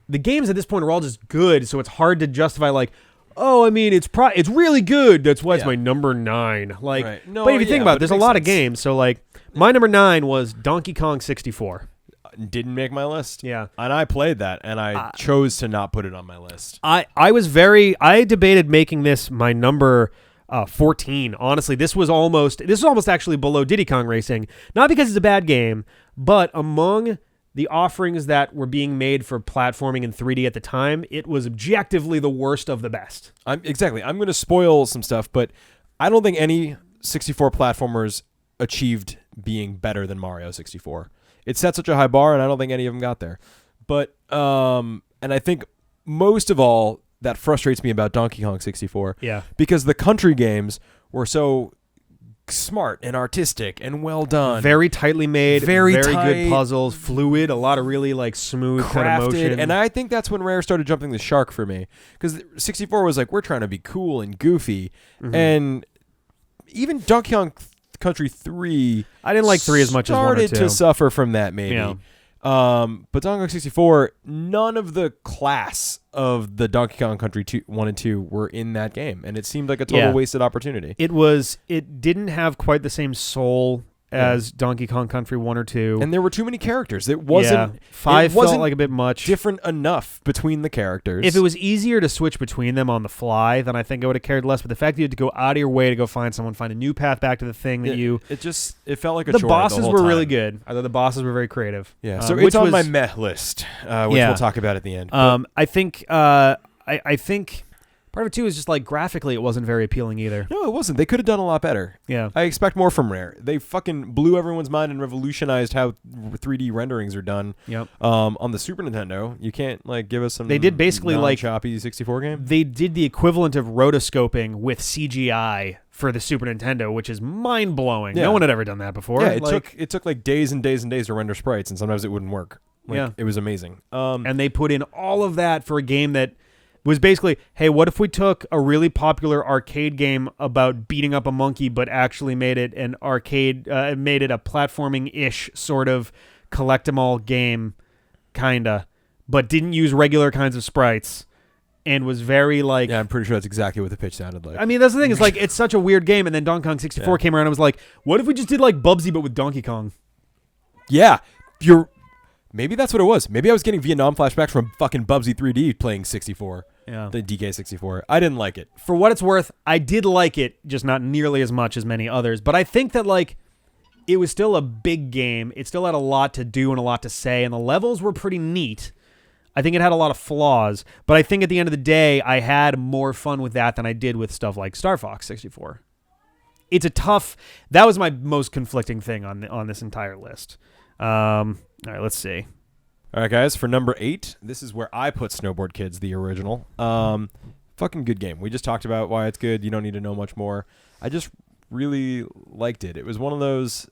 the games at this point are all just good, so it's hard to justify like, oh, I mean, it's really good. That's why it's my number 9. Like, right. No, but if you think about it, there's a lot of sense. games. So like, my number 9 was Donkey Kong 64. Didn't make my list. Yeah. And I played that, and I chose to not put it on my list. I debated making this my number 14. Honestly, this was almost actually below Diddy Kong Racing. Not because it's a bad game, but among the offerings that were being made for platforming in 3D at the time, it was objectively the worst of the best. I'm going to spoil some stuff, but I don't think any 64 platformers achieved being better than Mario 64. It set such a high bar, and I don't think any of them got there. But and I think most of all, that frustrates me about Donkey Kong 64. Yeah. Because the country games were so smart and artistic and well done. Very tightly made, very tight, good puzzles, fluid, a lot of really like smooth kind of motion. And I think that's when Rare started jumping the shark for me. Because 64 was like, we're trying to be cool and goofy. Mm-hmm. And even Donkey Kong Country 3, I didn't like 3 as much as 1 or 2. Started to suffer from that, maybe. Yeah. But Donkey Kong 64, none of the class of the Donkey Kong Country 1 and 2 were in that game, and it seemed like a total wasted opportunity. It didn't have quite the same soul as Donkey Kong Country 1 or 2. And there were too many characters. It wasn't 5 felt like a bit much. Different enough between the characters. If it was easier to switch between them on the fly, then I think I would have cared less. But the fact that you had to go out of your way to go find a new path back to the thing that it felt like a chore. The bosses the whole were time. really good. I thought the bosses were very creative. Yeah, so it's on my meh list, which we'll talk about at the end. I think part of it too is just like graphically it wasn't very appealing either. No, it wasn't. They could have done a lot better. Yeah. I expect more from Rare. They fucking blew everyone's mind and revolutionized how 3D renderings are done. Yep. On the Super Nintendo, you can't like give us some. They did basically like choppy 64 game. They did the equivalent of rotoscoping with CGI for the Super Nintendo, which is mind blowing. Yeah. No one had ever done that before. Yeah, it took like days and days and days to render sprites, and sometimes it wouldn't work. It was amazing. And they put in all of that for a game that was basically, hey, what if we took a really popular arcade game about beating up a monkey, but actually made it an arcade, made it a platforming-ish sort of collect-em-all game, kinda, but didn't use regular kinds of sprites, and was very like... Yeah, I'm pretty sure that's exactly what the pitch sounded like. I mean, that's the thing. It's like, it's such a weird game, and then Donkey Kong 64 came around and was like, what if we just did like Bubsy, but with Donkey Kong? Yeah, maybe that's what it was. Maybe I was getting Vietnam flashbacks from fucking Bubsy 3D playing 64. Yeah. The DK64. I didn't like it. For what it's worth, I did like it, just not nearly as much as many others. But I think that, like, it was still a big game. It still had a lot to do and a lot to say, and the levels were pretty neat. I think it had a lot of flaws, but I think at the end of the day, I had more fun with that than I did with stuff like Star Fox 64. That was my most conflicting thing on this entire list. All right, let's see. All right, guys, for number 8, this is where I put Snowboard Kids, the original. Fucking good game. We just talked about why it's good. You don't need to know much more. I just really liked it. It was one of those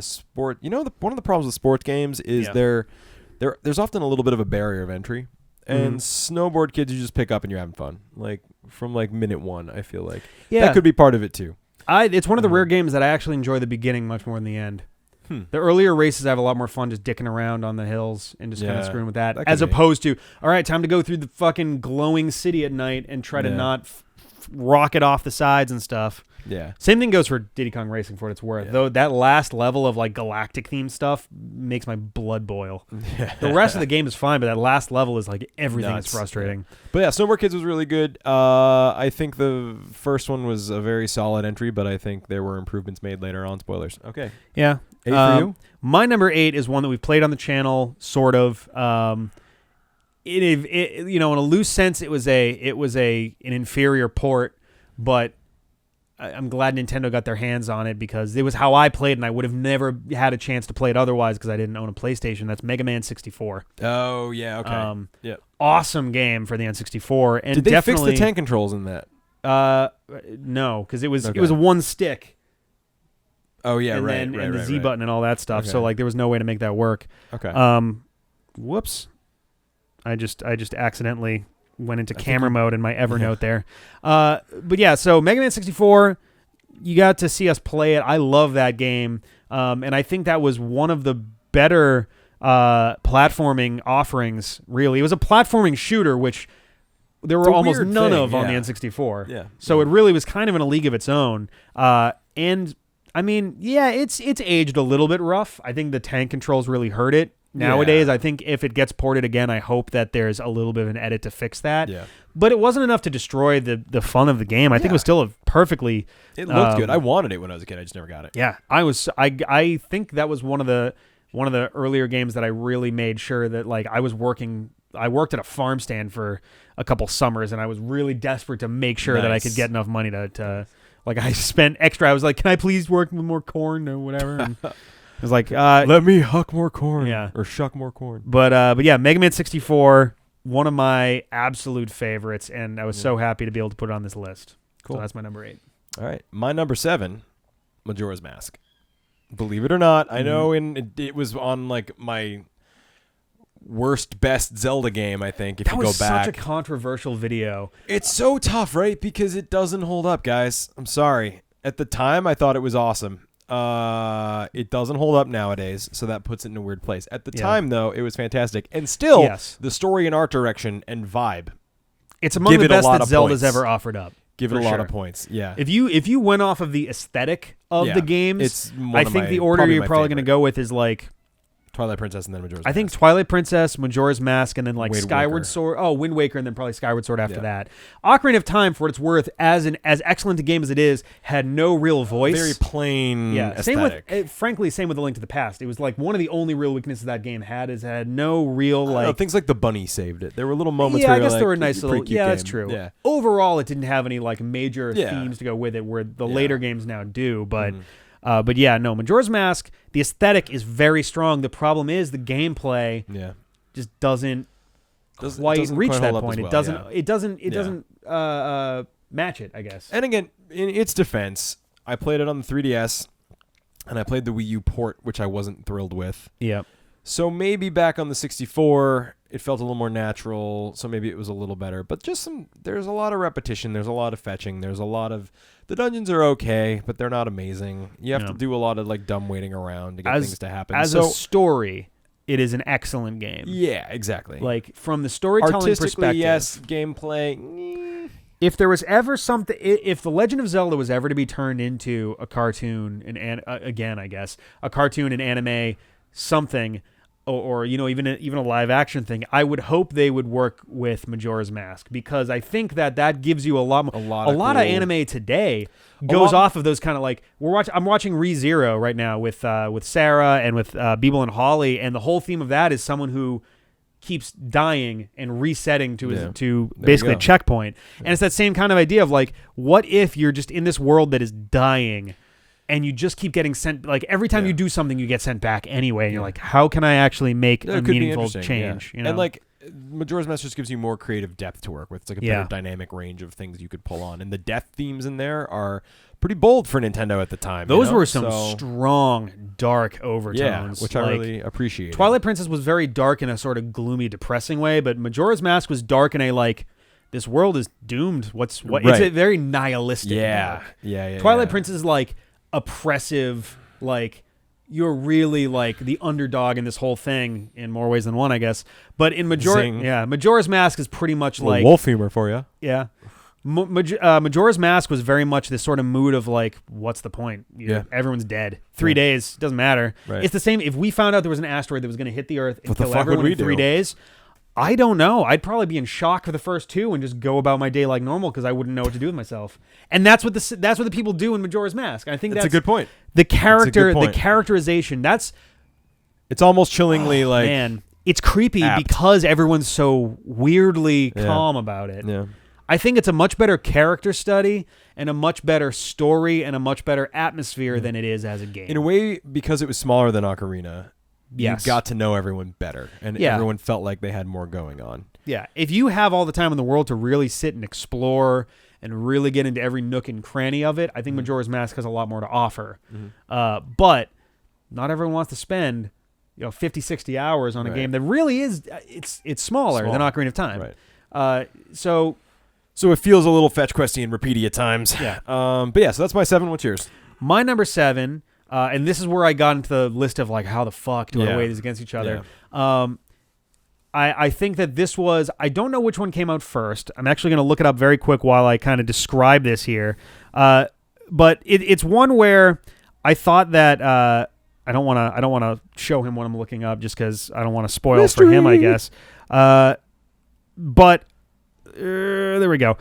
sport... You know, one of the problems with sports games is there's often a little bit of a barrier of entry. And Snowboard Kids, you just pick up and you're having fun. Like, from like minute 1, I feel like. Yeah. That could be part of it, too. It's one of the rare games that I actually enjoy the beginning much more than the end. The earlier races, I have a lot more fun just dicking around on the hills and just kind of screwing with that as opposed to, all right, time to go through the fucking glowing city at night and try to not rocket off the sides and stuff. Yeah. Same thing goes for Diddy Kong Racing, for what it's worth. Yeah. Though that last level of like galactic themed stuff makes my blood boil. Yeah. The rest of the game is fine, but that last level is like everything is frustrating. But yeah, Snowboard Kids was really good. I think the first one was a very solid entry, but I think there were improvements made later on. Spoilers. Okay. Yeah. 8 for you? My number 8 is one that we've played on the channel, sort of. in a loose sense, it was an inferior port, but I'm glad Nintendo got their hands on it because it was how I played, and I would have never had a chance to play it otherwise because I didn't own a PlayStation. That's Mega Man 64. Oh yeah, okay. Yeah. Awesome game for the N64, and did they fix definitely the tank controls in that? No, because it was a one stick. Oh yeah, and right, and the Z button and all that stuff. Okay. So like there was no way to make that work. Okay. Whoops. I just accidentally went into camera mode in my Evernote there. But yeah, so Mega Man 64, you got to see us play it. I love that game. And I think that was one of the better platforming offerings, really. It was a platforming shooter, which there were almost none of on the N64. Yeah. So it really was kind of in a league of its own. And I mean, yeah, it's aged a little bit rough. I think the tank controls really hurt it. Nowadays, I think if it gets ported again, I hope that there's a little bit of an edit to fix that. Yeah. But it wasn't enough to destroy the fun of the game. I think it was still a perfectly... It looked good. I wanted it when I was a kid. I just never got it. Yeah. I think that was one of the earlier games that I really made sure that like I worked at a farm stand for a couple summers, and I was really desperate to make sure that I could get enough money to like I spent extra. I was like, can I please work with more corn or whatever? And it was like, let me huck more corn. Yeah. Or shuck more corn. But yeah, Mega Man 64, one of my absolute favorites, and I was so happy to be able to put it on this list. Cool. So that's my number 8. All right. My number 7, Majora's Mask. Believe it or not, I know it was on like my worst best Zelda game, I think, if you go back. That was such a controversial video. It's so tough, right? Because it doesn't hold up, guys. I'm sorry. At the time, I thought it was awesome. It doesn't hold up nowadays, so that puts it in a weird place. At the time, though, it was fantastic. And still, the story and art direction and vibe. It's among the best that Zelda's ever offered up. Give it a lot of points, yeah. If you went off of the aesthetic of the games, I think the order you're probably going to go with is like Twilight Princess and then Majora's Mask. I think Twilight Princess, Majora's Mask, and then like Skyward Sword. Oh, Wind Waker, and then probably Skyward Sword after that. Ocarina of Time, for what it's worth, as excellent a game as it is, had no real voice. Very plain aesthetic. Frankly, same with A Link to the Past. It was like one of the only real weaknesses that game had is it had no real like... things like the bunny saved it. There were little moments where I guess there were nice little... Yeah, that's true. Yeah. Overall, it didn't have any like major themes to go with it where the later games now do, but... But yeah, no, Majora's Mask, the aesthetic is very strong. The problem is the gameplay just doesn't quite reach that point. It doesn't match it, I guess. And again, in its defense, I played it on the 3DS, and I played the Wii U port, which I wasn't thrilled with. Yeah. So maybe back on the 64, it felt a little more natural, so maybe it was a little better. But there's a lot of repetition, there's a lot of fetching, there's a lot of... The dungeons are okay, but they're not amazing. You have to do a lot of like dumb waiting around to get things to happen. As a story, it is an excellent game. Yeah, exactly. Like from the storytelling perspective, yes. Gameplay. If there was ever something, if The Legend of Zelda was ever to be turned into a cartoon, again, I guess a cartoon, an anime, something. Or even a live action thing, I would hope they would work with Majora's Mask because I think that gives you a lot of anime today goes off of those kind of like I'm watching ReZero right now with Sarah and with Beeble and Holly, and the whole theme of that is someone who keeps dying and resetting to basically a checkpoint, and it's that same kind of idea of like, what if you're just in this world that is dying? And you just keep getting sent, like every time you do something, you get sent back anyway. And you're like, how can I actually make a meaningful change? Yeah. And like Majora's Mask just gives you more creative depth to work with. It's like a better dynamic range of things you could pull on. And the death themes in there are pretty bold for Nintendo at the time. Those were some strong, dark overtones. Which I really appreciate. Twilight Princess was very dark in a sort of gloomy, depressing way, but Majora's Mask was dark in a like, this world is doomed. It's a very nihilistic. Yeah. Twilight Princess is like, oppressive, like you're really like the underdog in this whole thing in more ways than one, I guess. But in Majora's Mask is pretty much like wolf humor for you. Yeah, Majora's Mask was very much this sort of mood of like, what's the point? Everyone's dead. 3 days doesn't matter. Right. It's the same. If we found out there was an asteroid that was going to hit the Earth and kill everyone in 3 days. I don't know. I'd probably be in shock for the first 2 and just go about my day like normal because I wouldn't know what to do with myself. And that's what the people do in Majora's Mask. I think that's a good point. The characterization. It's almost chillingly like it's creepy because everyone's so weirdly calm about it. Yeah. I think it's a much better character study and a much better story and a much better atmosphere than it is as a game. In a way, because it was smaller than Ocarina, you got to know everyone better, and everyone felt like they had more going on. Yeah. If you have all the time in the world to really sit and explore and really get into every nook and cranny of it, I think Majora's Mask has a lot more to offer. But not everyone wants to spend 50, 60 hours on a game that really is, it's smaller than Ocarina of Time. Right. So it feels a little fetch questy and repeaty at times. Yeah. But yeah, so that's my 7. What's yours? My number 7, and this is where I got into the list of like, how the fuck do I weigh these against each other? Yeah. I think that this was, I don't know which one came out first. I'm actually going to look it up very quick while I kind of describe this here. But it's one where I thought that, I don't want to show him what I'm looking up just because I don't want to spoil for him, I guess. But there we go.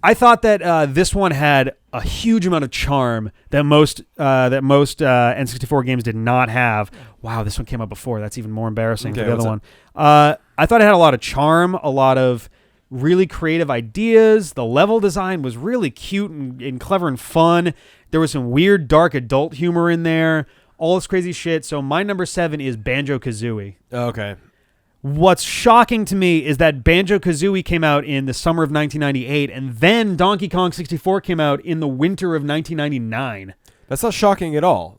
I thought that this one had a huge amount of charm that most N64 games did not have. Wow, this one came out before. That's even more embarrassing for the other one. I thought it had a lot of charm, a lot of really creative ideas. The level design was really cute and clever and fun. There was some weird, dark adult humor in there. All this crazy shit. So my number 7 is Banjo-Kazooie. Okay. What's shocking to me is that Banjo-Kazooie came out in the summer of 1998, and then Donkey Kong 64 came out in the winter of 1999. That's not shocking at all.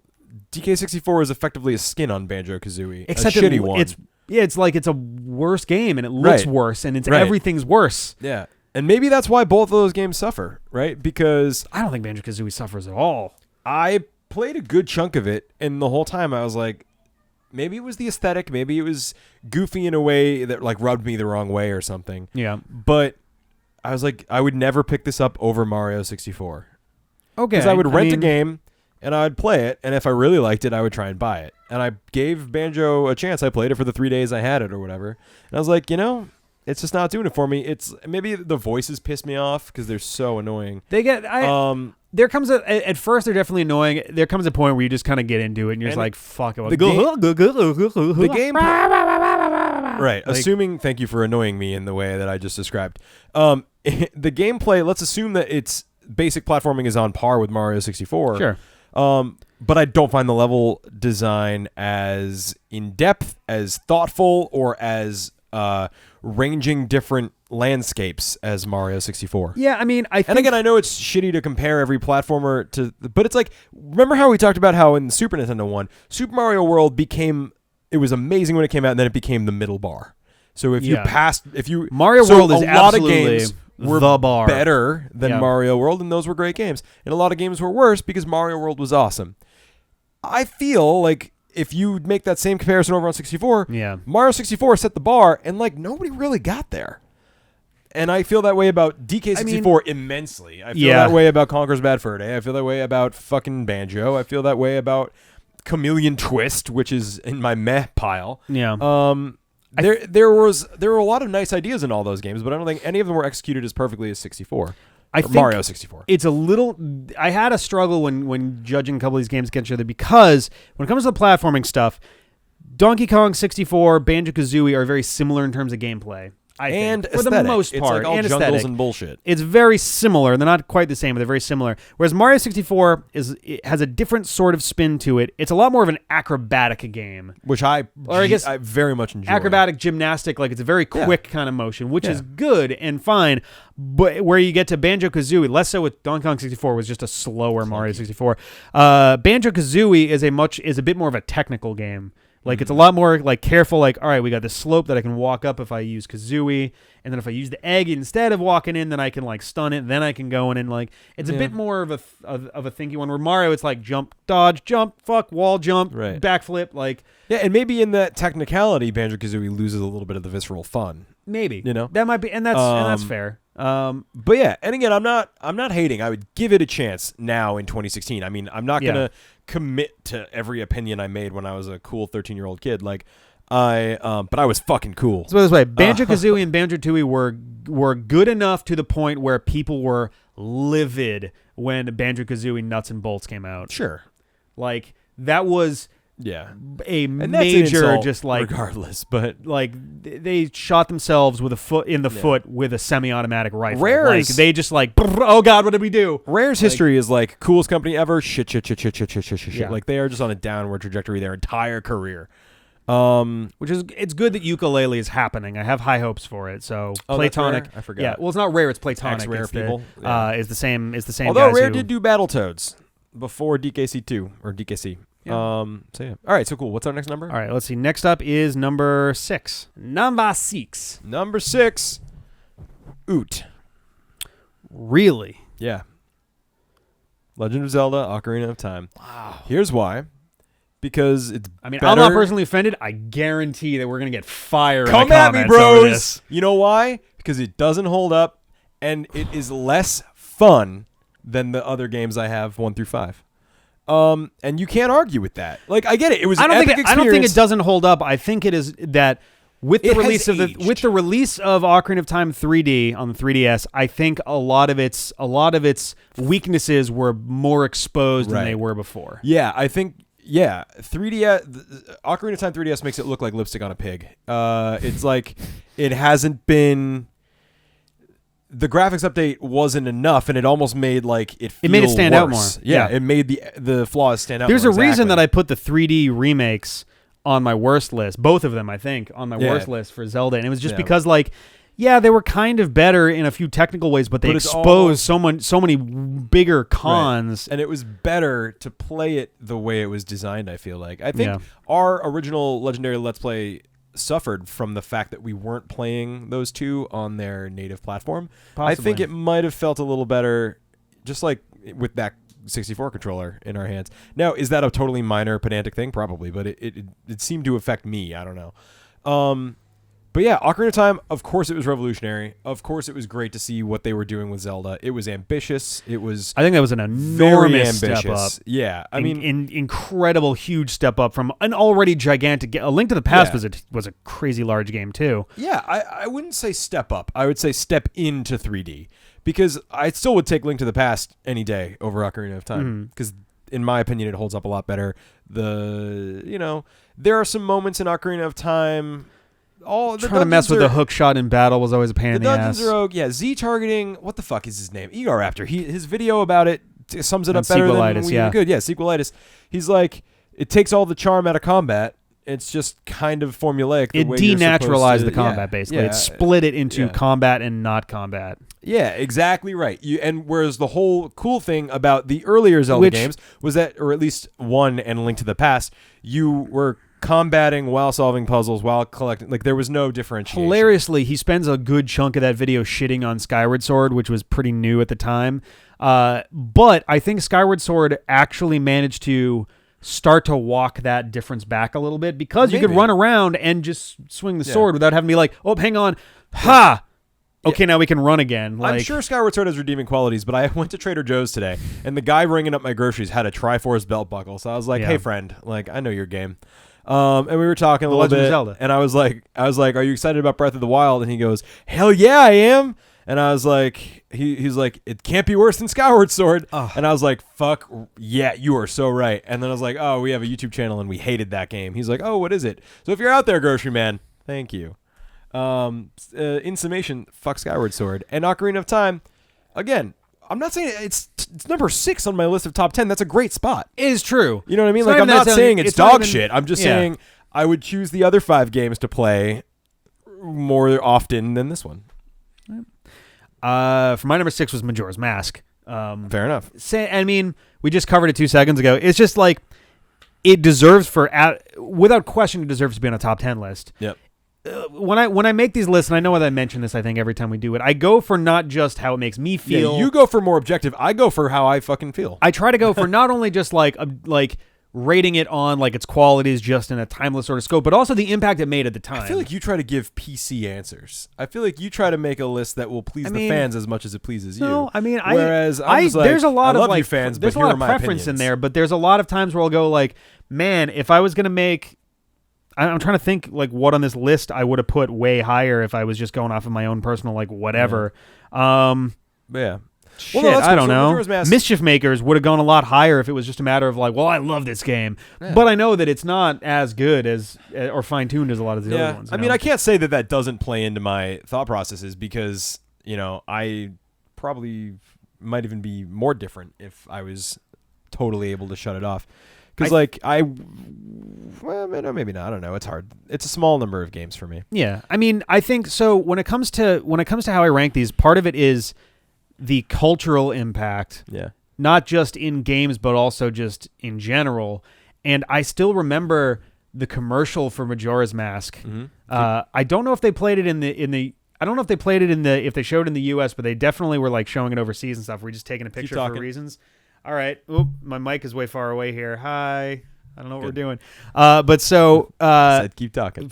DK64 is effectively a skin on Banjo-Kazooie. Except a shitty one. It's like it's a worse game, and it looks worse, and everything's worse. Yeah. And maybe that's why both of those games suffer, right? Because I don't think Banjo-Kazooie suffers at all. I played a good chunk of it, and the whole time I was like, maybe it was the aesthetic, maybe it was goofy in a way that like rubbed me the wrong way or something. Yeah. But I was like, I would never pick this up over Mario 64. Okay. Because I would rent a game and I would play it, and if I really liked it, I would try and buy it. And I gave Banjo a chance. I played it for the 3 days I had it or whatever. And I was like, it's just not doing it for me. It's maybe the voices piss me off because they're so annoying. There comes at first they're definitely annoying. There comes a point where you just kind of get into it and you're just like, fuck it. The game right. Thank you for annoying me in the way that I just described. The gameplay, let's assume that its basic platforming is on par with Mario 64. Sure. But I don't find the level design as in-depth, as thoughtful, or as ranging different landscapes as Mario 64. Yeah, I mean, and again, I know it's shitty to compare every platformer to, but it's like, remember how we talked about how in the Super Nintendo one, Super Mario World it was amazing when it came out, and then it became the middle bar. So if Mario World is a lot of games were the bar better than Mario World, and those were great games. And a lot of games were worse because Mario World was awesome. I feel like if you make that same comparison over on 64, Mario 64 set the bar, and like nobody really got there. And I feel that way about DK64 immensely. I feel that way about Conker's Bad Fur Day. I feel that way about fucking Banjo. I feel that way about Chameleon Twist, which is in my meh pile. Yeah. There were a lot of nice ideas in all those games, but I don't think any of them were executed as perfectly as 64. I think Mario 64. It's a little. I had a struggle when judging a couple of these games against each other because when it comes to the platforming stuff, Donkey Kong 64, Banjo-Kazooie are very similar in terms of gameplay. I think, for the most part, it's like all and jungles aesthetic. And bullshit. It's very similar. They're not quite the same, but they're very similar. Whereas Mario 64 has a different sort of spin to it. It's a lot more of an acrobatic game, which I very much enjoy. Acrobatic gymnastic, like it's a very quick kind of motion, which is good and fine. But where you get to Banjo-Kazooie, less so with Donkey Kong 64, was just a slower Mario 64. Banjo-Kazooie is a bit more of a technical game. Like, it's a lot more, like, careful, like, all right, we got this slope that I can walk up if I use Kazooie, and then if I use the egg instead of walking in, then I can, like, stun it, then I can go in and, like, it's a bit more of a thinky one, where Mario, it's like, jump, dodge, jump, fuck, wall jump, backflip, like. Yeah, and maybe in that technicality, Banjo-Kazooie loses a little bit of the visceral fun. Maybe. That might be, and that's fair. But yeah, and again, I'm not hating. I would give it a chance now in 2016. I mean, I'm not gonna commit to every opinion I made when I was a cool 13-year-old kid. Like, but I was fucking cool. So this way, Banjo-Kazooie and Banjo-Tooie were good enough to the point where people were livid when Banjo-Kazooie Nuts and Bolts came out. Sure, like that was a And that's an major insult just like regardless, but like they shot themselves with a foot in the foot with a semi-automatic rifle. Rare's- like they just like, oh god, what did we do? Rare's history is like coolest company ever. Shit. Yeah. Like they are just on a downward trajectory their entire career. Which is it's good that ukulele is happening. I have high hopes for it. So that's Platonic, Rare? I forgot. Yeah, well, it's not Rare. It's Platonic. Ex-Rare It's people. Is the same. Is the same. Although guys Rare who- did do Battletoads before DKC2 or DKC. Yeah. So yeah. All right. So cool. What's our next number? All right, let's see. Next up is number 6. Number 6. Number 6. Oot. Really? Yeah. Legend of Zelda: Ocarina of Time. Wow. Here's why. Because it's I mean, better. I'm not personally offended. I guarantee that we're gonna get fire. Come in the at me, comments over bros. this. You know why? Because it doesn't hold up, and it is less fun than the other games I have 1 through 5. And you can't argue with that. Like I get it. It was. I don't an epic think. I don't think it experience. doesn't hold up. I think it is that with the It has release of aged. with the release of Ocarina of Time 3D on the 3DS, I think a lot of its weaknesses were more exposed than Right. they were before. Yeah, I think. Yeah, 3DS. Ocarina of Time 3DS makes it look like lipstick on a pig. It's like it hasn't been. The graphics update wasn't enough, and it almost made like it made it stand out worse. more. Yeah, Yeah. it made the flaws stand out. There's more, a reason exactly. that I put the 3D remakes on my worst list. Both of them, I think, on my Yeah. worst list for Zelda, and it was just Yeah. because like. Yeah, they were kind of better in a few technical ways, but they But it's exposed so many bigger cons. and it was better to play it the way it was designed. I feel like I think Yeah. our original Legendary Let's Play suffered from the fact that we weren't playing those two on their native platform. I think Possibly. it might have felt a little better, just like with that 64 controller in our hands. Now, is that a totally minor pedantic thing? Probably, but it seemed to affect me. I don't know. But yeah, Ocarina of Time, of course it was revolutionary. Of course it was great to see what they were doing with Zelda. It was ambitious. It was I think that was an very enormous ambitious. step up. Yeah, I mean, incredible, huge step up from an already gigantic. A Link to the Past Yeah. was a crazy large game too. yeah, I wouldn't say step up. I would say step into 3D because I still would take Link to the Past any day over Ocarina of Time because, in my opinion, it holds up a lot better. There are some moments in Ocarina of Time. Trying to mess with the hook shot in battle was always a pain in the dungeons ass. are Z targeting. What the fuck is his name? Ego Raptor. His video about it sums it And up better than sequelitis, we yeah. even could. Yeah, sequelitis. He's like, it takes all the charm out of combat. It's just kind of formulaic. The It way you're denaturalized supposed the to- combat basically. Yeah, It split it into yeah. combat and not combat. Yeah, exactly right. And whereas the whole cool thing about the earlier Zelda games was that, or at least one and Link to the Past, you were combating while solving puzzles while collecting. Like there was no differentiation. Hilariously, he spends a good chunk of that video shitting on Skyward Sword, which was pretty new at the time. But I think Skyward Sword actually managed to start to walk that difference back a little bit because you could Maybe. run around and just swing the Yeah. sword without having to be like, oh, hang on, ha! Okay, now we can run again. Like, I'm sure Skyward Sword has redeeming qualities, but I went to Trader Joe's today, and the guy ringing up my groceries had a Triforce belt buckle. So I was like, Yeah. "Hey, friend, like I know your game." And we were talking a little Legend of bit, Zelda. and I was like, "Are you excited about Breath of the Wild?" And he goes, "Hell yeah, I am." And I was like, he's like, "It can't be worse than Skyward Sword." Ugh. And I was like, "Fuck yeah, you are so right." And then I was like, "Oh, we have a YouTube channel, and we hated that game." He's like, "Oh, what is it?" So if you're out there, grocery man, thank you. In summation, fuck Skyward Sword and Ocarina of Time. Again, I'm not saying it's number 6 on my list of top 10. That's a great spot. it is true. You know what I mean? It's Like not I'm even not that saying it's it's not dog even- shit. I'm just yeah. saying I would choose the other 5 games to play more often than this one. For my number 6 was Majora's Mask. Fair enough. I mean, we just covered it 2 seconds ago. It's just like it deserves without question, it deserves to be on a top 10 list. Yep. When I make these lists, and I know that I mention this, I think every time we do it, I go for not just how it makes me feel. Yeah, you go for more objective. I go for how I fucking feel. I try to go for not only just like rating it on like its qualities just in a timeless sort of scope, but also the impact it made at the time. I feel like you try to give PC answers. I feel like you try to make a list that will please the fans as much as it pleases you. No, I mean, whereas I'm just like, there's a lot I of love like you fans, there's but a lot here of are my preference in opinions. there, but there's a lot of times where I'll go like, man, if I was gonna make, I'm trying to think like what on this list I would have put way higher if I was just going off of my own personal like whatever. But yeah. shit, Well, no, that's I cool. don't So know. Majora's Mask- Mischief Makers would have gone a lot higher if it was just a matter of like, well, I love this game, but I know that it's not as good as or fine-tuned as a lot of the other ones. I mean, I can't say that doesn't play into my thought processes because, I probably might even be more different if I was totally able to shut it off. Because, well, maybe not. I don't know. It's hard. It's a small number of games for me. Yeah. I mean, I think so when it comes to how I rank these, part of it is the cultural impact. Yeah. Not just in games, but also just in general. And I still remember the commercial for Majora's Mask. Mm-hmm. I don't know if they played it I don't know if they played it if they showed it in the US, but they definitely were like showing it overseas and stuff. We're just taking a picture for reasons. All right. Oop, my mic is way far away here. Hi. I don't know what we're doing. But so said keep talking.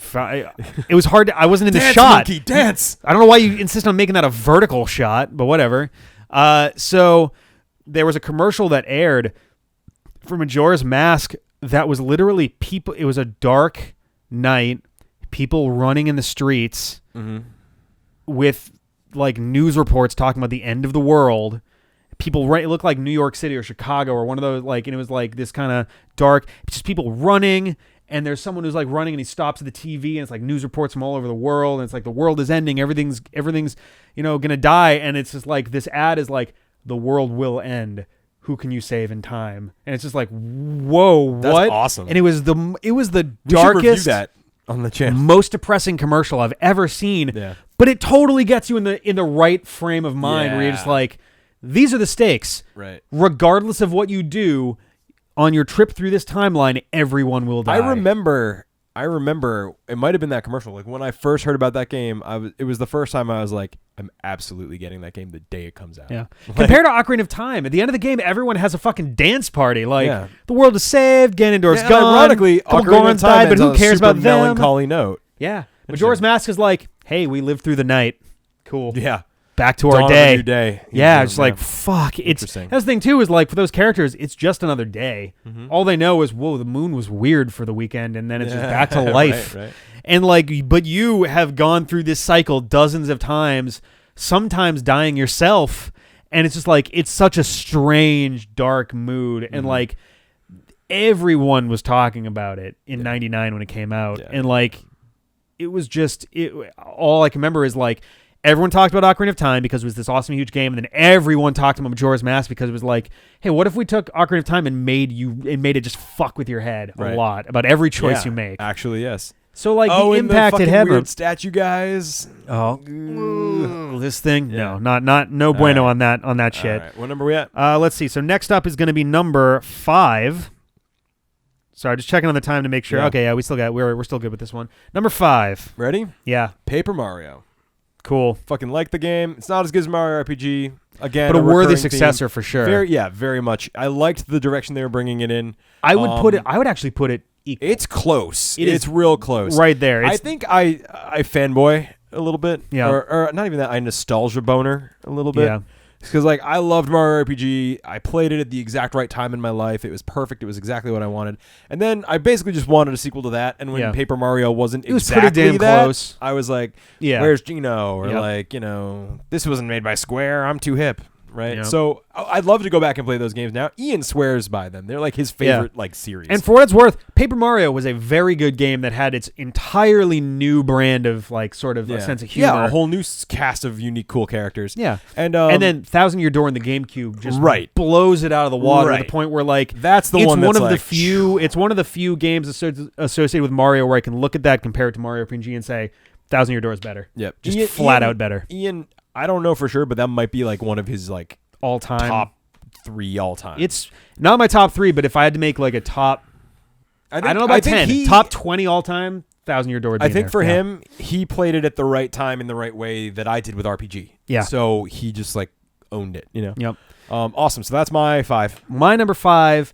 It was hard I wasn't in the dance, shot. Monkey, dance. I don't know why you insist on making that a vertical shot, but whatever. So there was a commercial that aired for Majora's Mask that was literally people. It was a dark night, people running in the streets with like news reports talking about the end of the world. People, it looked like New York City or Chicago or one of those, like, and it was like this kind of dark, just people running, and there's someone who's like running and he stops at the TV and it's like news reports from all over the world and it's like the world is ending, everything's gonna die, and it's just like this ad is like the world will end. Who can you save in time? And it's just like, whoa, what? That's awesome. And it was the We should darkest, review that on the channel. most depressing commercial I've ever seen. Yeah. But it totally gets you in the right frame of mind where you're just like, these are the stakes. Right. Regardless of what you do on your trip through this timeline, everyone will die. I remember it might have been that commercial. Like when I first heard about that game, it was the first time I was like, I'm absolutely getting that game the day it comes out. Yeah. Like, Compared to Ocarina of Time, at the end of the game, everyone has a fucking dance party. Like the world is saved, Ganondorf's and gone. ironically, couple Ocarina of Gorons Time died, but ends who on a cares super about them? melancholy note. Yeah. Majora's Mask is like, hey, we lived through the night. Cool. Yeah. Back to Dawn our of day. a new day. Yeah, it's like, fuck. That's the thing, too, is like for those characters, it's just another day. All they know is, whoa, the moon was weird for the weekend, and then it's just back to life. Right. And like, but you have gone through this cycle dozens of times, sometimes dying yourself, and it's just like, it's such a strange, dark mood. And like, everyone was talking about it in 99 when it came out. And like, it was just, all I can remember is like, everyone talked about Ocarina of Time because it was this awesome, huge game, and then everyone talked about Majora's Mask because it was like, hey, what if we took Ocarina of Time and made it just fuck with your head a lot about every choice you make? Actually, yes. So like the impact it had. Weird statue guys. This thing? No, no bueno on that shit. All right. What number are we at? Let's see. So next up is going to be number 5. Sorry, just checking on the time to make sure. Yeah. Okay, yeah, we're still good with this one. Number 5. Ready? Yeah. Paper Mario. Cool. Fucking like the game. It's not as good as Mario RPG. Again, but a worthy recurring successor theme. for sure. Very much. I liked the direction they were bringing it in. I would actually put it equal. It's close. It's real close. Right there. I think I fanboy a little bit. Yeah. Or not even that. I nostalgia boner a little bit. Yeah. Because like I loved Mario RPG. I played it at the exact right time in my life. It was perfect. It was exactly what I wanted. And then I basically just wanted a sequel to that. And when Paper Mario wasn't exactly pretty damn that, close. I was like, where's Gino? Or like, this wasn't made by Square. I'm too hip. Right. Yep. So I'd love to go back and play those games now. Ian swears by them. They're like his favorite like series. And for what it's worth, Paper Mario was a very good game that had its entirely new brand of like sort of a sense of humor. Yeah, a whole new cast of unique, cool characters. Yeah. And then Thousand Year Door in the GameCube just blows it out of the water to the point where like that's the one. It's one of the few games associated with Mario where I can look at that, compare it to Mario RPG, and say Thousand Year Door is better. Yep. Just flat out better. Ian, I don't know for sure, but that might be like one of his like all-time top 3 all-time. It's not my top 3, but if I had to make like a top, I don't know about 10, top 20 all-time, Thousand Year Door would be I think there. for him, he played it at the right time in the right way that I did with RPG. Yeah. So he just like owned it, Yep. Awesome. So that's my 5. My number 5,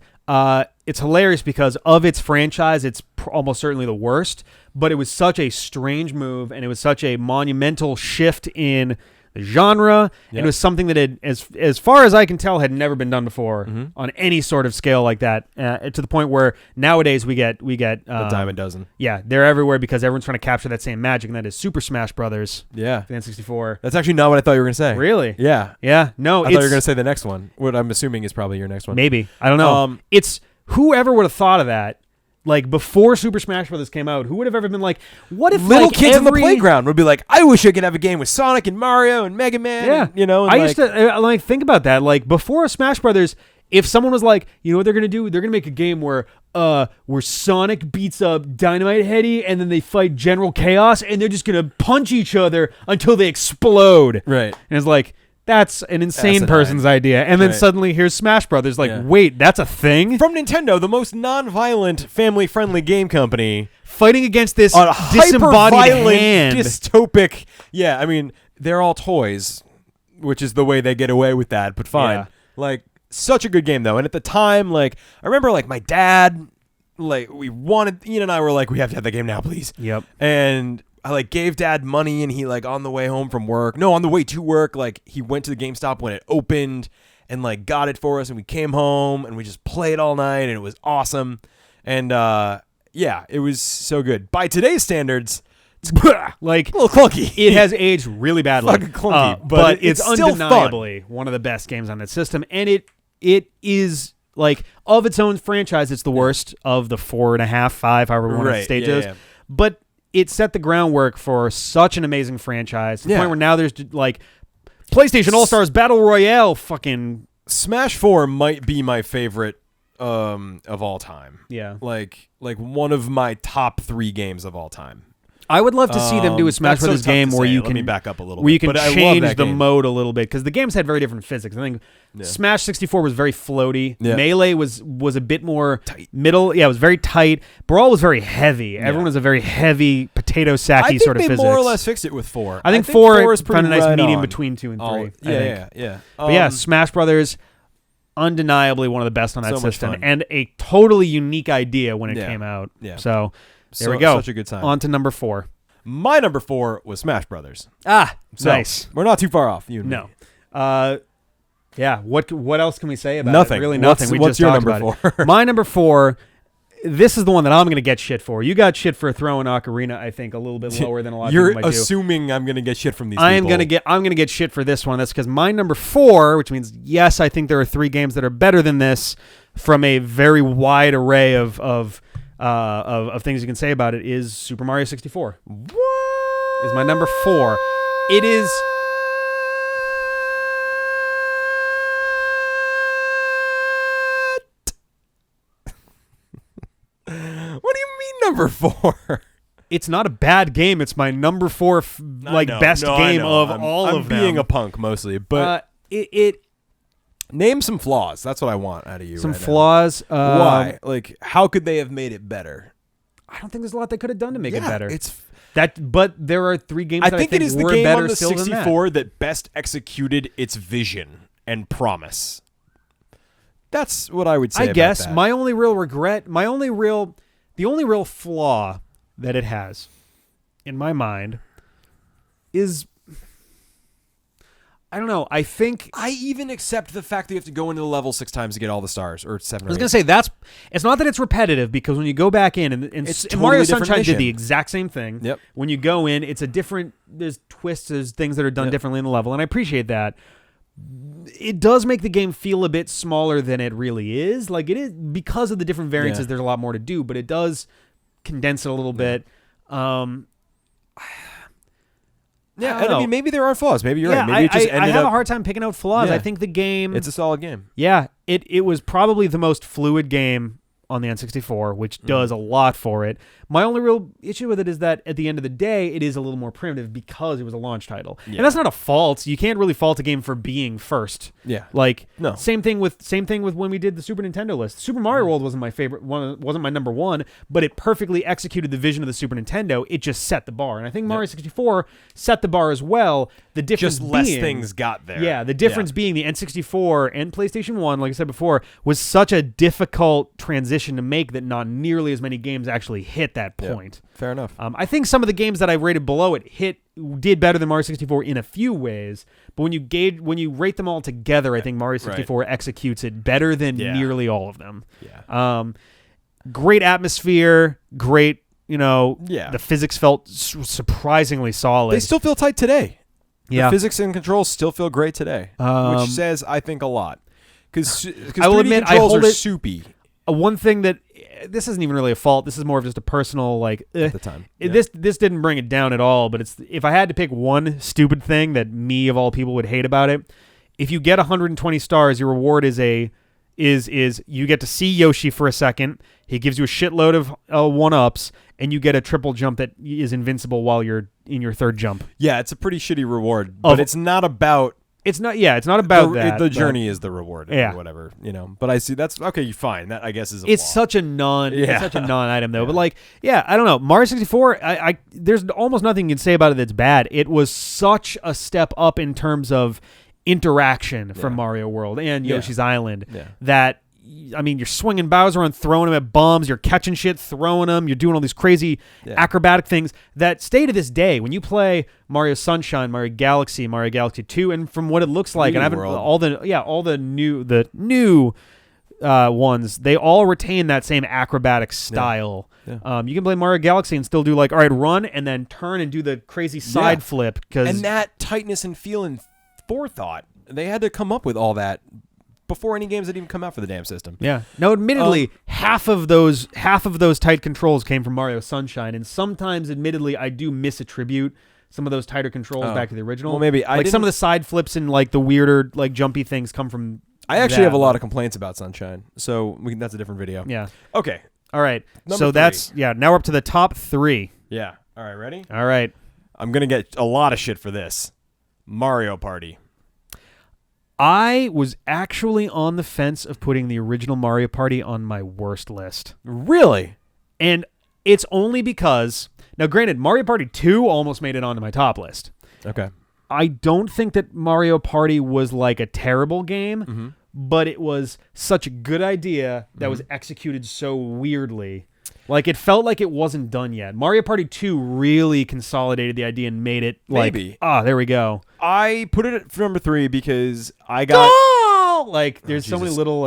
it's hilarious because of its franchise, it's almost certainly the worst, but it was such a strange move and it was such a monumental shift in the genre. Yep. It was something that had, as far as I can tell, had never been done before on any sort of scale like that. To the point where nowadays we get a dime a dozen. Yeah, they're everywhere because everyone's trying to capture that same magic, and that is Super Smash Brothers. Yeah, the N64. That's actually not what I thought you were going to say. Really? Yeah. Yeah. No, I thought you were going to say the next one. What I'm assuming is probably your next one. Maybe. I don't know. It's whoever would have thought of that. Like, before Super Smash Brothers came out, who would have ever been like, what if little kids on the playground would be like, I wish I could have a game with Sonic and Mario and Mega Man. Yeah. And, you know, and I used to think about that. Like, before Smash Brothers, if someone was like, you know what they're going to do? They're going to make a game where Sonic beats up Dynamite Heady and then they fight General Chaos and they're just going to punch each other until they explode. Right. And it's like, that's an insane person's idea. And then suddenly here's Smash Brothers. Like, wait, that's a thing? From Nintendo, the most non-violent, family-friendly game company. Fighting against this disembodied hand. Dystopic. Yeah, I mean, they're all toys, which is the way they get away with that, but fine. Yeah. Like, such a good game, though. And at the time, like, I remember, like, my dad, like, Ian and I were like, we have to have that game now, please. Yep. And I like gave Dad money, and he like on the way to work, like he went to the GameStop when it opened and like got it for us, and we came home and we just played all night, and it was awesome. And yeah, it was so good. By today's standards, it's like a little clunky. It has aged really badly. Fucking clunky, but it's still undeniably one of the best games on that system, and it is like of its own franchise, it's the worst of the 4.5, 5, however we want to stage those. But it set the groundwork for such an amazing franchise to the point where now there's like PlayStation All-Stars Battle Royale fucking... Smash 4 might be my favorite of all time. Yeah. Like one of my top 3 games of all time. I would love to see them do a Smash Brothers game where you can... Let me back up a little bit. Where you can change the mode a little bit, because the games had very different physics. I think Yeah. Smash 64 was very floaty. Yeah. Melee was a bit more tight. Middle. Yeah, it was very tight. Brawl was very heavy. Yeah. Everyone was a very heavy potato sacky sort of I think physics. they more or less fixed it with 4. I think 4 is pretty found a nice right medium on. between 2 and 3. Yeah. But yeah, Smash Brothers, undeniably one of the best on that So much system, fun. and a totally unique idea when it came out. Yeah. So there we go. Such a good time. On to number 4. My number 4 was Smash Brothers. Ah, So, nice. We're not too far off. You and No. me. Yeah, what else can we say about Nothing. it? Really nothing. What's just your talked number about 4? It. My number 4, this is the one that I'm going to get shit for. You got shit for throwing Ocarina, I think, a little bit lower than a lot of people might do. You're assuming I'm going to get shit from these people. I'm going to get shit for this one. That's because my number 4, which means, yes, I think there are 3 games that are better than this from a very wide array of things you can say about it, is Super Mario 64. What? Is my number 4. It is... What do you mean number 4? It's not a bad game. It's my number 4 best game of all of them. I'm being a punk mostly, but name some flaws. That's what I want out of you. Some flaws. Why? Like, how could they have made it better? I don't think there's a lot they could have done to make it better. It's but there are 3 games that I think it is the were game better on the still than 64 that best executed its vision and promise. That's what I would say. I guess about that. my only real regret, the only real flaw that it has, in my mind, is, I don't know. I think I even accept the fact that you have to go into the level 6 times to get all the stars, or 7. I was going to say it's not that it's repetitive, because when you go back in, and Totally Mario different Sunshine mission. did the exact same thing. Yep. When you go in, it's a different, there's twists, there's things that are done differently in the level, and I appreciate that. It does make the game feel a bit smaller than it really is. Like, it is, because of the different variances, there's a lot more to do, but it does condense it a little bit. I mean, maybe there are flaws. Maybe you're right. Maybe it just ended I have up, a hard time picking out flaws. Yeah. I think the game... It's a solid game. Yeah, it was probably the most fluid game on the N64, which does a lot for it. My only real issue with it is that at the end of the day, it is a little more primitive because it was a launch title. Yeah. And that's not a fault. You can't really fault a game for being first. Yeah. Like, No. same thing with when we did the Super Nintendo list. Super Mario World wasn't my favorite one, wasn't my number 1, but it perfectly executed the vision of the Super Nintendo. It just set the bar. And I think Mario 64 set the bar as well. The difference Just less being, things got there. Yeah, the difference being the N64 and PlayStation 1, like I said before, was such a difficult transition transition to make that not nearly as many games actually hit that point. Fair enough. I think some of the games that I rated below it did better than Mario 64 in a few ways, but when you rate them all together, I think Mario 64 executes it better than nearly all of them. Yeah. Great atmosphere, great, the physics felt surprisingly solid. They still feel tight today. Yeah. The physics and controls still feel great today, which says, I think, a lot. Because I will admit, controls I hold are it, soupy. One thing that, this isn't even really a fault, this is more of just a personal, at the time. This didn't bring it down at all, but if I had to pick one stupid thing that me, of all people, would hate about it, if you get 120 stars, your reward is you get to see Yoshi for a second, he gives you a shitload of 1-ups, and you get a triple jump that is invincible while you're in your third jump. Yeah, it's a pretty shitty reward, but it's not about... It's not about that. The journey is the reward, or whatever, But I see that's okay. Fine, that I guess is. It's flaw. It's such a non-item though. But I don't know. Mario 64. There's almost nothing you can say about it that's bad. It was such a step up in terms of interaction from Mario World and Yoshi's Island that. I mean, you're swinging Bowser and throwing him at bombs. You're catching shit, throwing them. You're doing all these crazy acrobatic things that stay to this day. When you play Mario Sunshine, Mario Galaxy 2, and from what it looks like, and I haven't all the new ones, they all retain that same acrobatic style. Yeah. You can play Mario Galaxy and still do all right, run and then turn and do the crazy side flip. And that tightness and feel and forethought, they had to come up with all that before any games had even come out for the damn system. Yeah. Now, admittedly, half of those tight controls came from Mario Sunshine, and sometimes, admittedly, I do misattribute some of those tighter controls back to the original. Well, maybe some of the side flips and the weirder jumpy things come from. I actually have a lot of complaints about Sunshine, so that's a different video. Yeah. Okay. All right. Number 3. That's now we're up to the top 3. Yeah. All right. Ready? All right. I'm gonna get a lot of shit for this. Mario Party. I was actually on the fence of putting the original Mario Party on my worst list. Really? And it's only because, now granted, Mario Party 2 almost made it onto my top list. Okay. I don't think that Mario Party was a terrible game, but it was such a good idea that was executed so weirdly. It felt like it wasn't done yet. Mario Party 2 really consolidated the idea and made it there we go. I put it for number 3 because I got there's so many little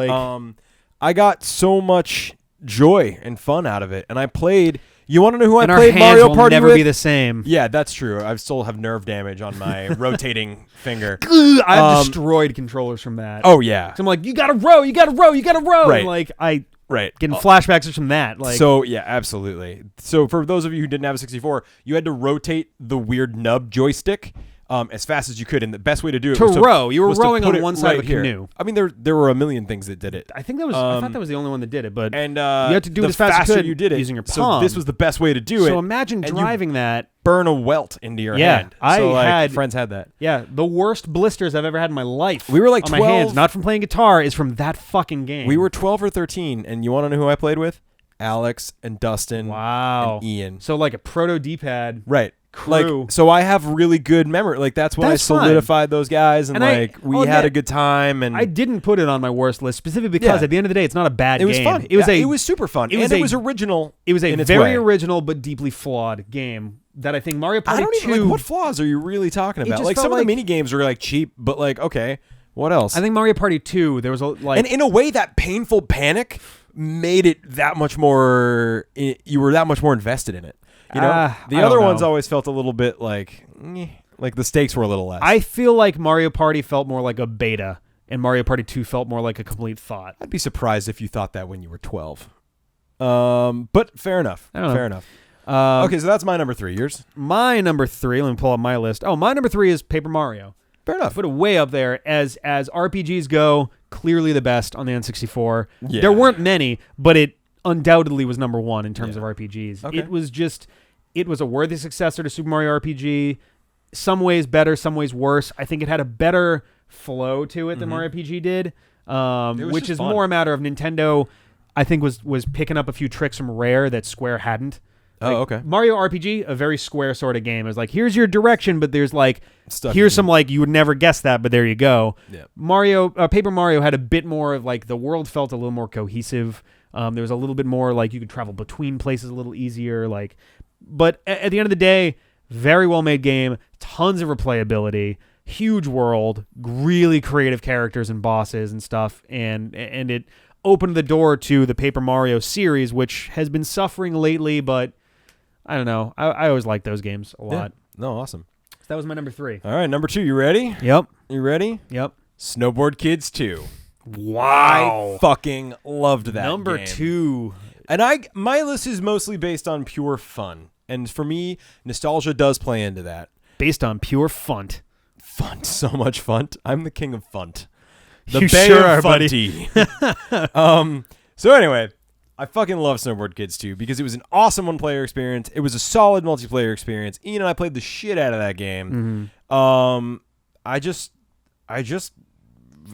I got so much joy and fun out of it, and I played. You want to know who and I played our Mario hands Party will never with? be the same. Yeah, that's true. I still have nerve damage on my rotating finger. I've destroyed controllers from that. Oh yeah. So I'm you gotta row, you gotta row, you gotta row. Right. And Right. Getting flashbacks from that. So, yeah, absolutely. So, for those of you who didn't have a 64, you had to rotate the weird nub joystick as fast as you could. And the best way to do it was to row. You were rowing on it one side of the here. canoe. I mean, there were a million things that did it. I think that was. I thought that was the only one that did it. But you had to do it as fast as you did it using your palm. So this was the best way to do it. So imagine driving that. Burn a welt into your hand. Friends had that. Yeah, the worst blisters I've ever had in my life. We were on 12, my hands, not from playing guitar, is from that fucking game. We were 12 or 13, and you want to know who I played with? Alex and Dustin. Wow. And Ian. So a proto D-pad. Right. Crew. So I have really good memory. That's when I solidified those guys, and we had a good time. And I didn't put it on my worst list specifically because at the end of the day, it's not a bad game. It was fun. It was super fun. It was original. It was a very original but deeply flawed game that I think Mario Party 2. What flaws are you really talking about? Some of the mini games are cheap, but okay, what else? I think Mario Party 2. There was and in a way that painful panic made it that much more. You were that much more invested in it. The other ones always felt a little bit like the stakes were a little less. I feel like Mario Party felt more like a beta, and Mario Party 2 felt more like a complete thought. I'd be surprised if you thought that when you were 12. But fair enough. Fair enough. Okay, so that's my number 3. Yours? My number 3. Let me pull up my list. Oh, my number 3 is Paper Mario. Fair enough. Put it way up there as RPGs go. Clearly the best on the N64. Yeah. There weren't many, but it undoubtedly was number 1 in terms of RPGs. Okay. It was a worthy successor to Super Mario RPG. Some ways better, some ways worse. I think it had a better flow to it than Mario RPG did, which is more a matter of Nintendo. I think was picking up a few tricks from Rare that Square hadn't. Okay. Mario RPG, a very Square sort of game. It was here's your direction, but there's stuff here's some you would never guess that, but there you go. Yeah. Paper Mario had a bit more of the world felt a little more cohesive. There was a little bit more like you could travel between places a little easier. But at the end of the day, very well made game, tons of replayability, huge world, really creative characters and bosses and stuff, and it opened the door to the Paper Mario series, which has been suffering lately, but I don't know. I always like those games a lot. Yeah. No, awesome. So that was my number 3. All right, number 2. You ready? Yep. You ready? Yep. Snowboard Kids 2. Wow. I fucking loved that Number game. 2. And my list is mostly based on pure fun. And for me, nostalgia does play into that. Based on pure funt. Funt. So much funt. I'm the king of funt. The You Bay sure of are, Funty. So anyway, I fucking love Snowboard Kids 2 because it was an awesome one-player experience. It was a solid multiplayer experience. Ian and I played the shit out of that game. Mm-hmm.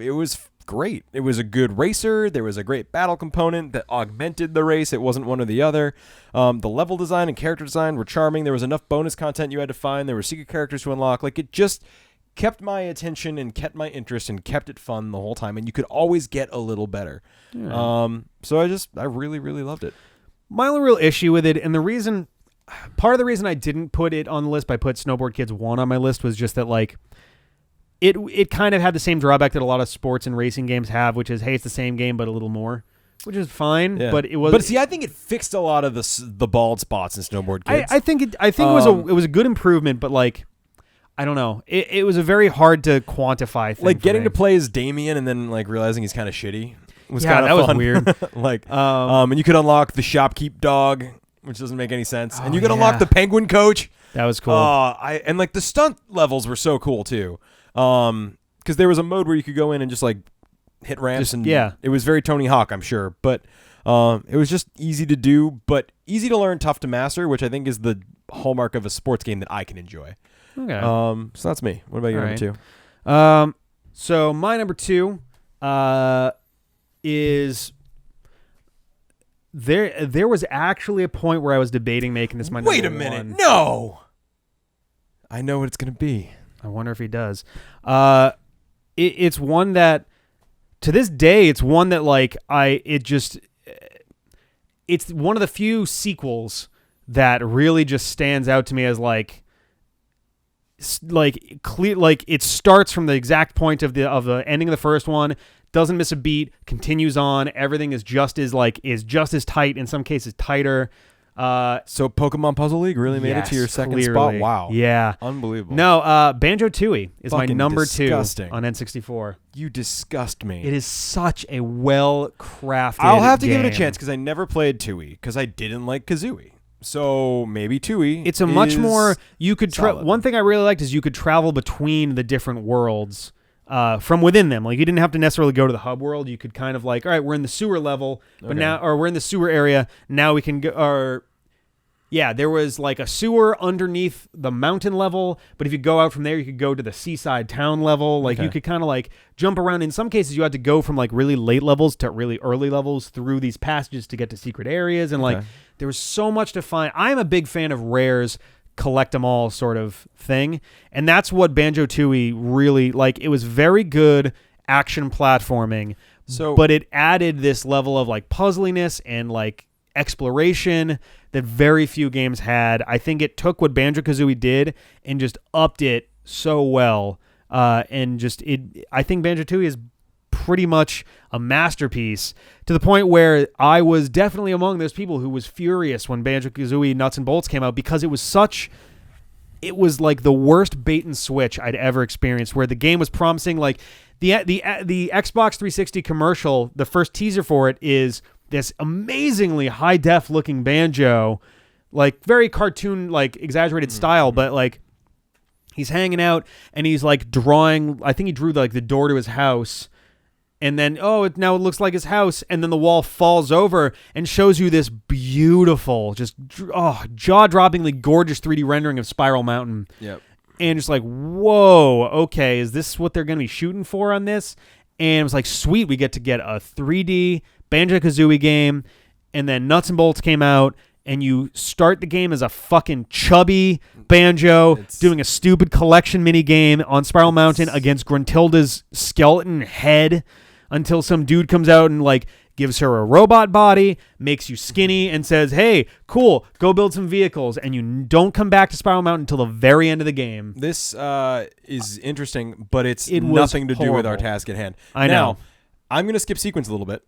It was great. It was a good racer. There was a great battle component that augmented the race. It wasn't one or the other. The level design and character design were charming. There was enough bonus content you had to find. There were secret characters to unlock. It just kept my attention and kept my interest and kept it fun the whole time. And you could always get a little better. Yeah. So I really, really loved it. My only real issue with it, and part of the reason I didn't put it on the list, I put Snowboard Kids 1 on my list, was just that it kind of had the same drawback that a lot of sports and racing games have, which is, hey, it's the same game but a little more, which is fine. Yeah. But it was. But see, I think it fixed a lot of the bald spots in Snowboard Kids. I think it was a good improvement, but I don't know. It was a very hard to quantify thing. Getting to play as Damien and then realizing he's kind of shitty was kind of fun. Was weird. And you could unlock the shopkeep dog, which doesn't make any sense, and you could unlock the penguin coach. That was cool. And the stunt levels were so cool too. Because there was a mode where you could go in and just hit ramps it was very Tony Hawk, I'm sure, but it was just easy to do, but easy to learn, tough to master, which I think is the hallmark of a sports game that I can enjoy. Okay. So that's me. What about your number 2? So my number 2 is there was actually a point where I was debating making this my number 1. Wait a minute. No. I know what it's going to be. I wonder if he does. It's one that, to this day, it's one that it's one of the few sequels that really just stands out to me as clear. It starts from the exact point of the ending of the first one, doesn't miss a beat, continues on. Everything is just as tight, in some cases tighter. So Pokemon Puzzle League really made it to your second spot. Wow. Yeah. Unbelievable. No, Banjo-Tooie is my number disgusting. 2 on N64. You disgust me. It is such a well-crafted I'll have to game. give it a chance because I never played Tooie because I didn't like Kazooie. So maybe Tooie. It's a much more you could one thing I really liked is you could travel between the different worlds from within them. You didn't have to necessarily go to the hub world. You could kind of all right, we're in the sewer level, but we're in the sewer area. Now we can go. There was a sewer underneath the mountain level, but if you go out from there, you could go to the seaside town level. You could kind of jump around. In some cases, you had to go from really late levels to really early levels through these passages to get to secret areas, and there was so much to find. I'm a big fan of Rare's collect them all sort of thing, and that's what Banjo-Tooie really it was very good action platforming, but it added this level of puzzliness and exploration that very few games had. I think it took what Banjo-Kazooie did and just upped it so well, I think Banjo-Tooie is pretty much a masterpiece, to the point where I was definitely among those people who was furious when Banjo-Kazooie Nuts and Bolts came out, because it was the worst bait and switch I'd ever experienced, where the game was promising the Xbox 360 commercial. The first teaser for it is this amazingly high def looking banjo, very cartoon, exaggerated style, but he's hanging out and he's drawing. I think he drew the door to his house. And then, now it looks like his house. And then the wall falls over and shows you this beautiful, just jaw-droppingly gorgeous 3D rendering of Spiral Mountain. Yep. And it's whoa, okay, is this what they're going to be shooting for on this? And it was sweet, we get a 3D Banjo-Kazooie game. And then Nuts and Bolts came out, and you start the game as a fucking chubby Banjo doing a stupid collection mini game on Spiral Mountain against Gruntilda's skeleton head, until some dude comes out and gives her a robot body, makes you skinny, and says, hey, cool, go build some vehicles, and you don't come back to Spiral Mountain until the very end of the game. This is interesting, but it was nothing to do with our horrible. task at hand. I now, know. I'm going to skip sequence a little bit,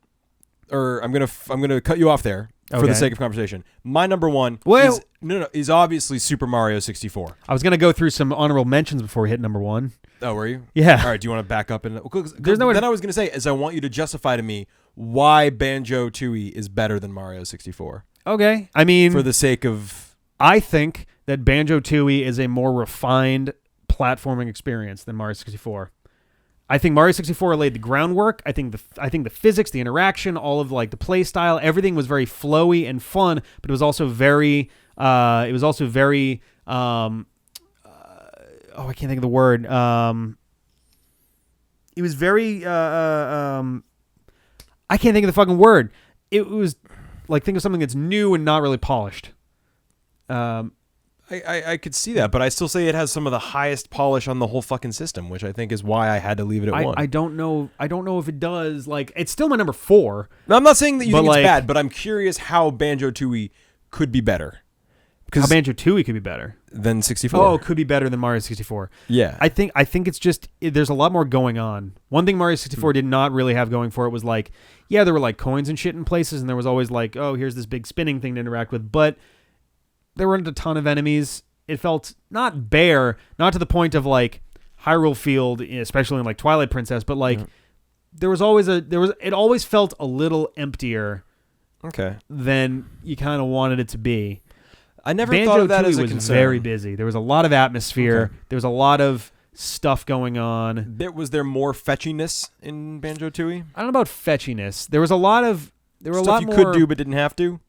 or I'm gonna cut you off there for Okay. the sake of conversation. My number one Well- is obviously Super Mario 64. I was going to go through some honorable mentions before we hit number 1. Oh, were you? Yeah. All right. Do you want to back up and There's no way then I was going to say is I want you to justify to me why Banjo-Tooie is better than Mario 64 Okay. I mean, for the sake of I think that Banjo-Tooie is a more refined platforming experience than Mario 64. I think Mario 64 laid the groundwork. I think the physics, the interaction, all of like the play style, everything was very flowy and fun, but it was also very I can't think of the word. It was very I can't think of the fucking word. It was like, think of something that's new and not really polished. I could see that, but I still say it has some of the highest polish on the whole fucking system, which I think is why I had to leave it at 1. I don't know if it does. Like, it's still my number 4. Now, I'm not saying that you think like, it's bad, but I'm curious how Banjo-Tooie could be better. How Banjo-Tooie could be better Than 64. Oh, it could be better than Mario 64. Yeah. I think it's just there's a lot more going on. One thing Mario 64 did not really have going for it was like, yeah, there were like coins and shit in places, and there was always like, oh, here's this big spinning thing to interact with, but there weren't a ton of enemies. It felt not bare, not to the point of like Hyrule Field, especially in like Twilight Princess, but like it always felt a little emptier than you kind of wanted it to be. I never thought of that as a was concern. very busy. There was a lot of atmosphere. Okay. There was a lot of stuff going on. Was there more fetchiness in Banjo-Tooie? I don't know about fetchiness. There was a lot of Stuff you more, could do but didn't have to?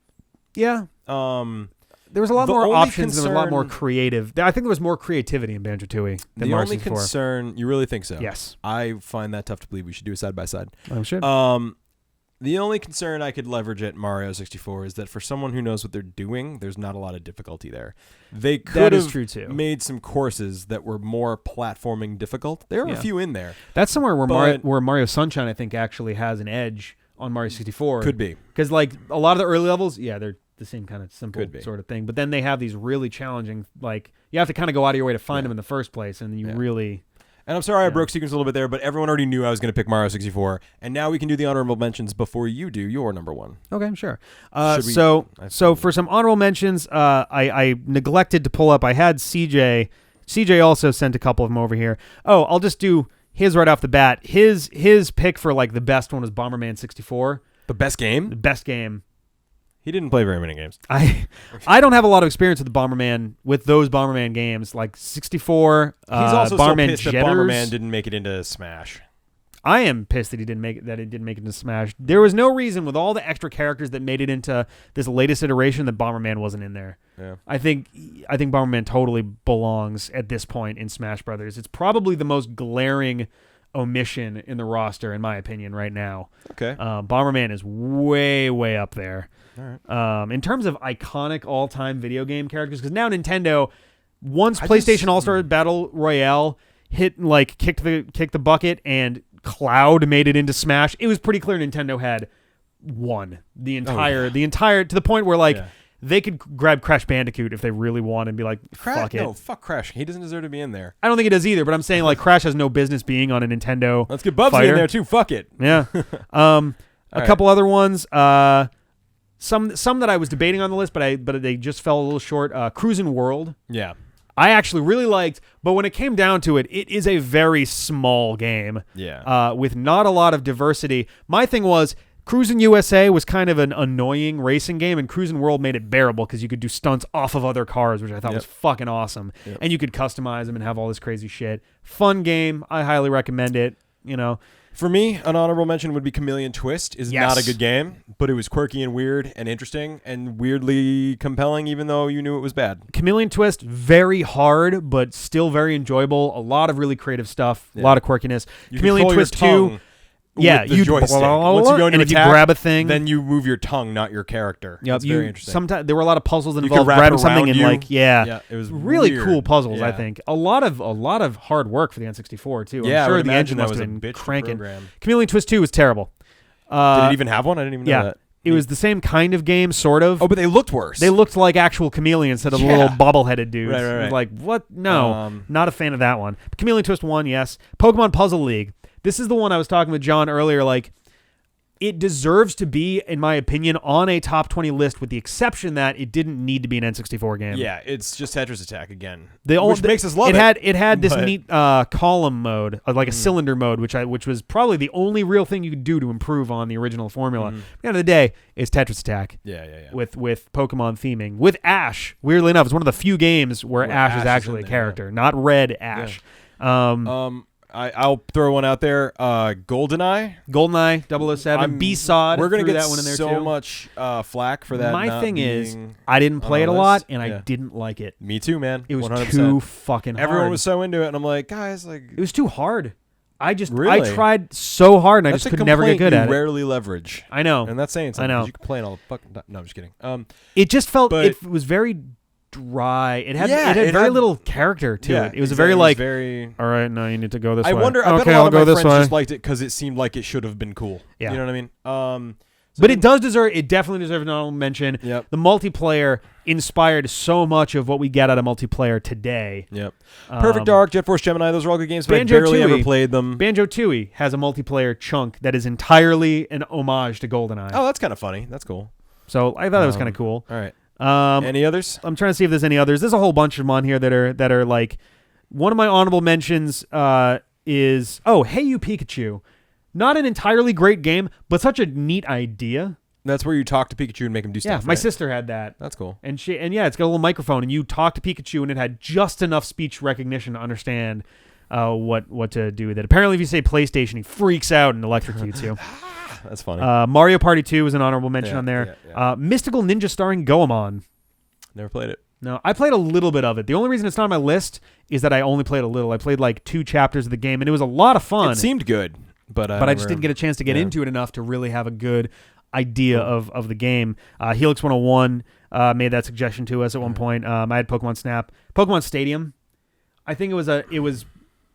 Yeah. There was a lot The more only options. There was a lot more concern- creative. I think there was more creativity in Banjo-Tooie than The Mario only 64. concern, you really think so? Yes. I find that tough to believe. We should do a side by side. I'm sure. The only concern I could leverage at Mario 64 is that for someone who knows what they're doing, there's not a lot of difficulty there. They could That is have true, too. made some courses that were more platforming difficult. There are a few in there. That's somewhere where but- Mario Sunshine, I think, actually has an edge on Mario 64. Could be. Because like a lot of the early levels, yeah, they're the same kind of simple Could be. sort of thing. But then they have these really challenging, like, you have to kind of go out of your way to find them in the first place, and you really... And I'm sorry I broke sequence a little bit there, but everyone already knew I was going to pick Mario 64. And now we can do the honorable mentions before you do your number 1. Okay, sure. Should we- So for some honorable mentions, I neglected to pull up. I had CJ. CJ also sent a couple of them over here. Oh, I'll just do his right off the bat. His pick for like the best one was Bomberman 64. The best game? The best game. He didn't play very many games. I don't have a lot of experience with those Bomberman games, like 64. He's also Bomberman so pissed that Jetters. Bomberman didn't make it into Smash. I am pissed that it didn't make it into Smash. There was no reason with all the extra characters that made it into this latest iteration that Bomberman wasn't in there. Yeah. I think Bomberman totally belongs at this point in Smash Brothers. It's probably the most glaring omission in the roster, in my opinion, right now. Okay. Bomberman is way, way up there. All right. In terms of iconic all-time video game characters, because now Nintendo, once PlayStation All-Star Battle Royale kicked the bucket and Cloud made it into Smash, it was pretty clear Nintendo had won the entire to the point where they could grab Crash Bandicoot if they really want and be like, fuck it. No, fuck Crash. He doesn't deserve to be in there. I don't think it does either, but I'm saying like Crash has no business being on a Nintendo. Let's get Bubsy fighter. in there too. Fuck it. Yeah. A couple other ones. Some that I was debating on the list, but they just fell a little short. Cruisin' World. Yeah. I actually really liked, but when it came down to it, it is a very small game. Yeah. With not a lot of diversity. My thing was, Cruisin' USA was kind of an annoying racing game, and Cruisin' World made it bearable because you could do stunts off of other cars, which I thought was fucking awesome. Yep. And you could customize them and have all this crazy shit. Fun game. I highly recommend it. For me, an honorable mention would be Chameleon Twist. Is not a good game, but it was quirky and weird and interesting and weirdly compelling, even though you knew it was bad. Chameleon Twist, very hard, but still very enjoyable. A lot of really creative stuff, a lot of quirkiness. Chameleon Twist 2. Yeah, you joystick. Once you go into and attack, if you grab a thing, then you move your tongue, not your character. Yep, it's very interesting. Sometimes there were a lot of puzzles that You involved could wrap grabbing it something around and you. it was really really cool puzzles. Yeah. I think a lot of hard work for the N64 too. Yeah, I'm sure I would the engine imagine that must was have a been bitch to cranking. program. Chameleon Twist 2 was terrible. Did it even have one? I didn't even know that. It was the same kind of game, sort of. Oh, but they looked worse. They looked like actual chameleons instead of little bobble-headed dudes. Right. Like, what? No, not a fan of that one. Chameleon Twist 1, yes. Pokemon Puzzle League. This is the one I was talking with John earlier. Like, it deserves to be, in my opinion, on a top 20 list, with the exception that it didn't need to be an N64 game. Yeah, it's just Tetris Attack again, which makes us love it. It had this neat column mode, like a cylinder mode, which was probably the only real thing you could do to improve on the original formula. At the end of the day, it's Tetris Attack. Yeah. With Pokemon theming. With Ash, weirdly enough, it's one of the few games where Ash is actually a character, not Red Ash. Yeah. I'll throw one out there. GoldenEye 007, B-Sod. We're gonna get that one in there so too. much flack for that. My thing is, I didn't play it a lot, and I didn't like it. Me too, man. It was 100%. too fucking hard. Everyone was so into it, and I'm like, guys, like, it was too hard. I tried so hard, and I just could never get good at it. Rarely leverage. I know, and that's saying something. I know. You complain all the fucking. No, I'm just kidding. It just felt it was very dry. It had very little character to it. It was very like, all right, now you need to go this way. I bet a lot of my friends just liked it because it seemed like it should have been cool. Yeah. You know what I mean? But it definitely deserves an honorable mention. Yep. The multiplayer inspired so much of what we get out of multiplayer today. Yep. Perfect Dark, Jet Force Gemini, those are all good games, but I barely ever played them. Banjo-Tooie has a multiplayer chunk that is entirely an homage to GoldenEye. Oh, that's kind of funny. That's cool. So I thought that was kind of cool. All right. Any others? I'm trying to see if there's any others. There's a whole bunch of them on here that are like, one of my honorable mentions is Hey You Pikachu. Not an entirely great game, but such a neat idea. That's where you talk to Pikachu and make him do stuff. Yeah, my sister had that. That's cool. And it's got a little microphone, and you talk to Pikachu, and it had just enough speech recognition to understand what to do with it. Apparently, if you say PlayStation, he freaks out and electrocutes you. That's funny. Mario Party 2 was an honorable mention on there. Yeah. Mystical Ninja starring Goemon. Never played it. No, I played a little bit of it. The only reason it's not on my list is that I only played a little. I played like 2 chapters of the game, and it was a lot of fun. It seemed good, but I just didn't get a chance to get into it enough to really have a good idea of the game. Helix 101 made that suggestion to us at one point. I had Pokemon Snap. Pokemon Stadium. I think it was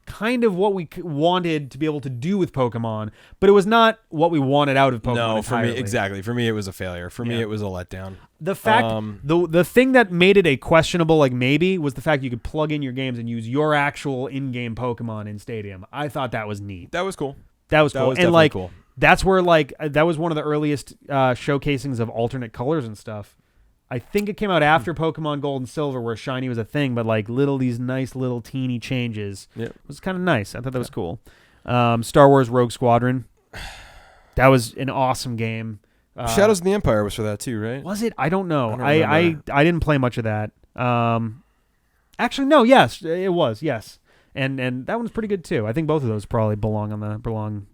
kind of what we wanted to be able to do with Pokemon, but it was not what we wanted out of Pokemon. No, entirely. For me, exactly. For me, it was a failure. For me, it was a letdown. The fact, the thing that made it a questionable, like maybe, was the fact you could plug in your games and use your actual in-game Pokemon in Stadium. I thought that was neat. That was cool. That was cool. And like, cool. That's where that was one of the earliest showcasings of alternate colors and stuff. I think it came out after Pokemon Gold and Silver, where shiny was a thing, but like these nice little teeny changes. It was kind of nice. I thought that was cool. Star Wars Rogue Squadron. That was an awesome game. Shadows of the Empire was for that too, right? Was it? I don't know. I didn't play much of that. Actually, no. Yes, it was. Yes. And that one's pretty good too. I think both of those probably belong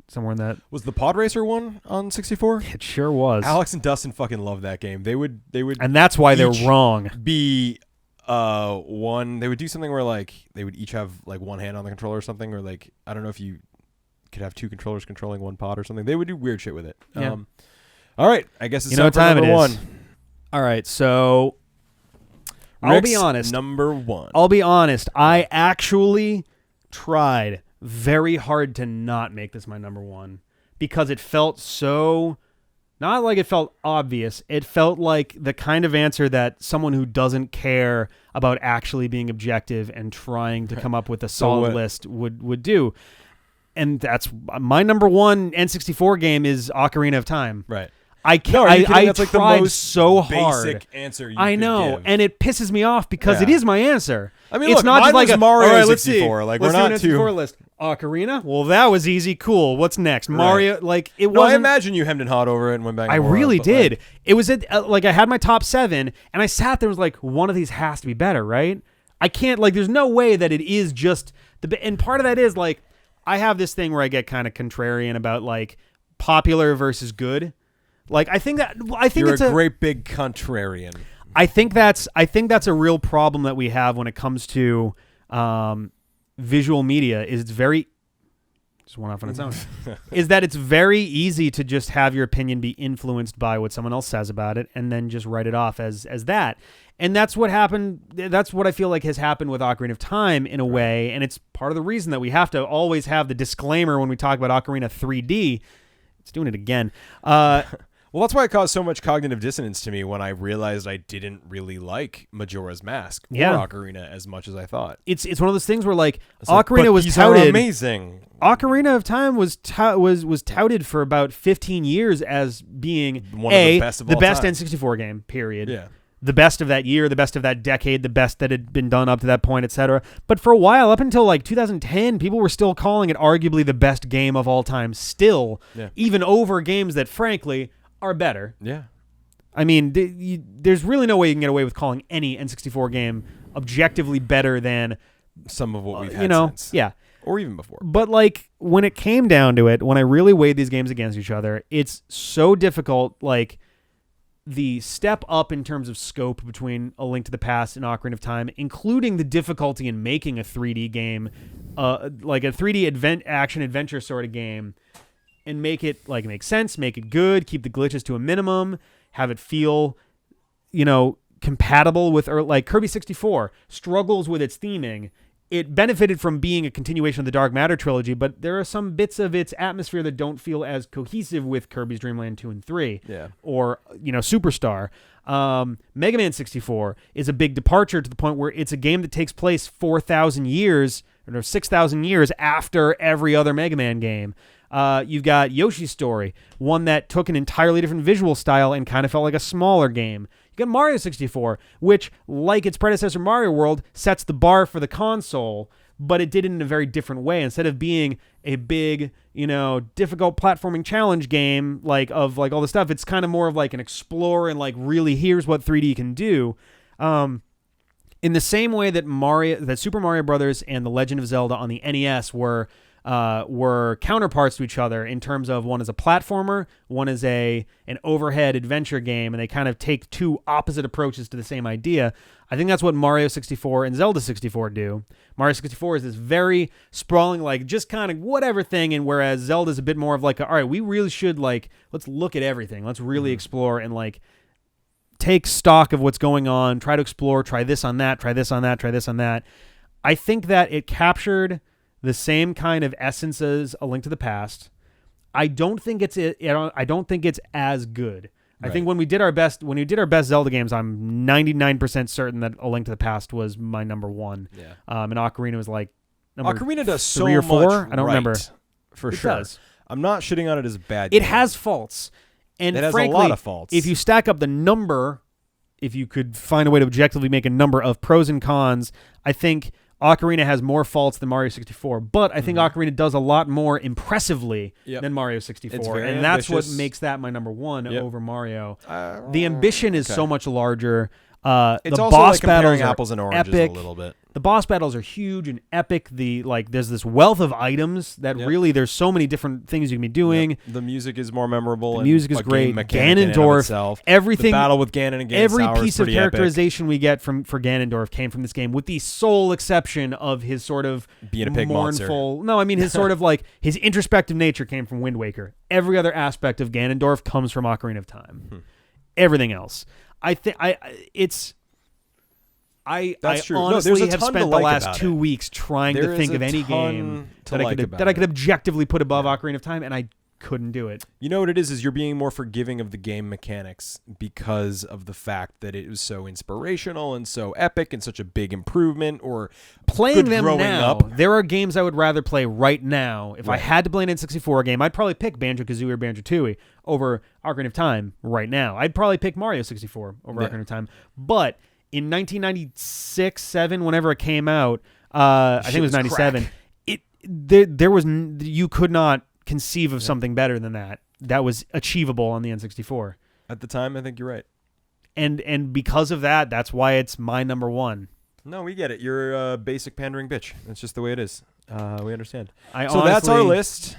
somewhere in that. Was the Pod Racer one on 64? It sure was. Alex and Dustin fucking loved that game. They would and that's why they're wrong. Be one. They would do something where like they would each have like one hand on the controller or something, or like I don't know if you could have 2 controllers controlling one pod or something. They would do weird shit with it. Yeah. All right, I guess it's time for number it is. 1. All right, so I'll be honest. Number 1. I'll be honest. I actually tried very hard to not make this my number 1 because it felt so, not like it felt obvious. It felt like the kind of answer that someone who doesn't care about actually being objective and trying to come up with a solid list would do. And that's my number 1 N64 game is Ocarina of Time. Right. I that's like tried the most so hard. Basic answer I know, give. and it pisses me off because it is my answer. I mean, it's look, not just like Mario all right, let's 64. See. Like let's we're do not an too N64 list. Ocarina? Well, that was easy. Cool. What's next? Mario? Right. Like it no, wasn't. I imagine you hemmed and hawed over it and went back. I really did. Like, it was like I had my top 7, and I sat there and was like, one of these has to be better, right? I can't like. There's no way that it is just the. And part of that is like I have this thing where I get kind of contrarian about like popular versus good. Like I think you're it's a great big contrarian. I think that's a real problem that we have when it comes to visual media. Is it's very just one off on its own. Is that it's very easy to just have your opinion be influenced by what someone else says about it, and then just write it off as that. And that's what happened. That's what I feel like has happened with Ocarina of Time in a way, and it's part of the reason that we have to always have the disclaimer when we talk about Ocarina 3D. It's doing it again. Well, that's why it caused so much cognitive dissonance to me when I realized I didn't really like Majora's Mask or Ocarina as much as I thought. It's one of those things where like Ocarina Ocarina was these touted. are amazing. Ocarina of Time was touted for about 15 years as being one of the best of all time. N64 game. Period. Yeah. The best of that year, the best of that decade, the best that had been done up to that point, etc. But for a while, up until like 2010, people were still calling it arguably the best game of all time. Still, even over games that frankly are better. Yeah. I mean, there's really no way you can get away with calling any N64 game objectively better than some of what we've had since. Yeah. Or even before. But like when it came down to it, when I really weighed these games against each other, it's so difficult. Like the step up in terms of scope between A Link to the Past and Ocarina of Time, including the difficulty in making a 3D game, like a 3D action adventure sort of game, and make it like make sense, make it good, keep the glitches to a minimum, have it feel, compatible with, or like Kirby 64 struggles with its theming. It benefited from being a continuation of the Dark Matter trilogy, but there are some bits of its atmosphere that don't feel as cohesive with Kirby's Dream Land 2 and 3. Yeah. Or, Superstar. Mega Man 64 is a big departure to the point where it's a game that takes place 4,000 years, or 6,000 years after every other Mega Man game. You've got Yoshi's Story, one that took an entirely different visual style and kind of felt like a smaller game. You got Mario 64, which, like its predecessor Mario World, sets the bar for the console, but it did it in a very different way. Instead of being a big, difficult platforming challenge game, like all the stuff, it's kind of more of like an explore and like really here's what 3D can do. In the same way that Super Mario Brothers and The Legend of Zelda on the NES were counterparts to each other in terms of one is a platformer, one is an overhead adventure game, and they kind of take two opposite approaches to the same idea. I think that's what Mario 64 and Zelda 64 do. Mario 64 is this very sprawling, like just kind of whatever thing, and whereas Zelda's a bit more of like, all right, we really should like, let's look at everything. Let's really explore and like take stock of what's going on, try to explore, try this on that, try this on that, try this on that. I think that it captured the same kind of essence as A Link to the Past. I don't think it's as good. Right. I think when we did our best Zelda games, I'm 99% certain that A Link to the Past was my number one. Yeah. And Ocarina was like number Ocarina does 3 or 4. Much I don't remember. For it sure. Does. I'm not shitting on it as a bad game. It has faults. And it has frankly, a lot of faults. If you stack up the number, if you could find a way to objectively make a number of pros and cons, I think Ocarina has more faults than Mario 64, but I think Ocarina does a lot more impressively than Mario 64, and that's what makes that my number one over Mario. The ambition is so much larger. It's the also boss like comparing battles apples and oranges epic. A little bit. The boss battles are huge and epic. There's this wealth of items that really there's so many different things you can be doing. Yep. The music is more memorable. The music is great. Ganondorf, everything. The battle with Ganon and Ganondorf. Every piece of characterization we get for Ganondorf came from this game, with the sole exception of his sort of being a pig mournful. monster. No, I mean his sort of like his introspective nature came from Wind Waker. Every other aspect of Ganondorf comes from Ocarina of Time. Everything else, That's true. honestly have spent the last 2 weeks trying to think of any game that I could objectively put above Ocarina of Time, and I couldn't do it. You know what it is you're being more forgiving of the game mechanics because of the fact that it was so inspirational and so epic and such a big improvement. Or playing them growing now, up. there are games I would rather play right now. If I had to play an N64 game, I'd probably pick Banjo-Kazooie or Banjo-Tooie over Ocarina of Time right now. I'd probably pick Mario 64 over Ocarina of Time. But in 1996, 7, whenever it came out, I think it was 97. There was you could not conceive of something better than that was achievable on the N64 at the time. I think you're right, and because of that, that's why it's my number one. No, we get it. You're a basic pandering bitch. That's just the way it is. We understand. So that's our list.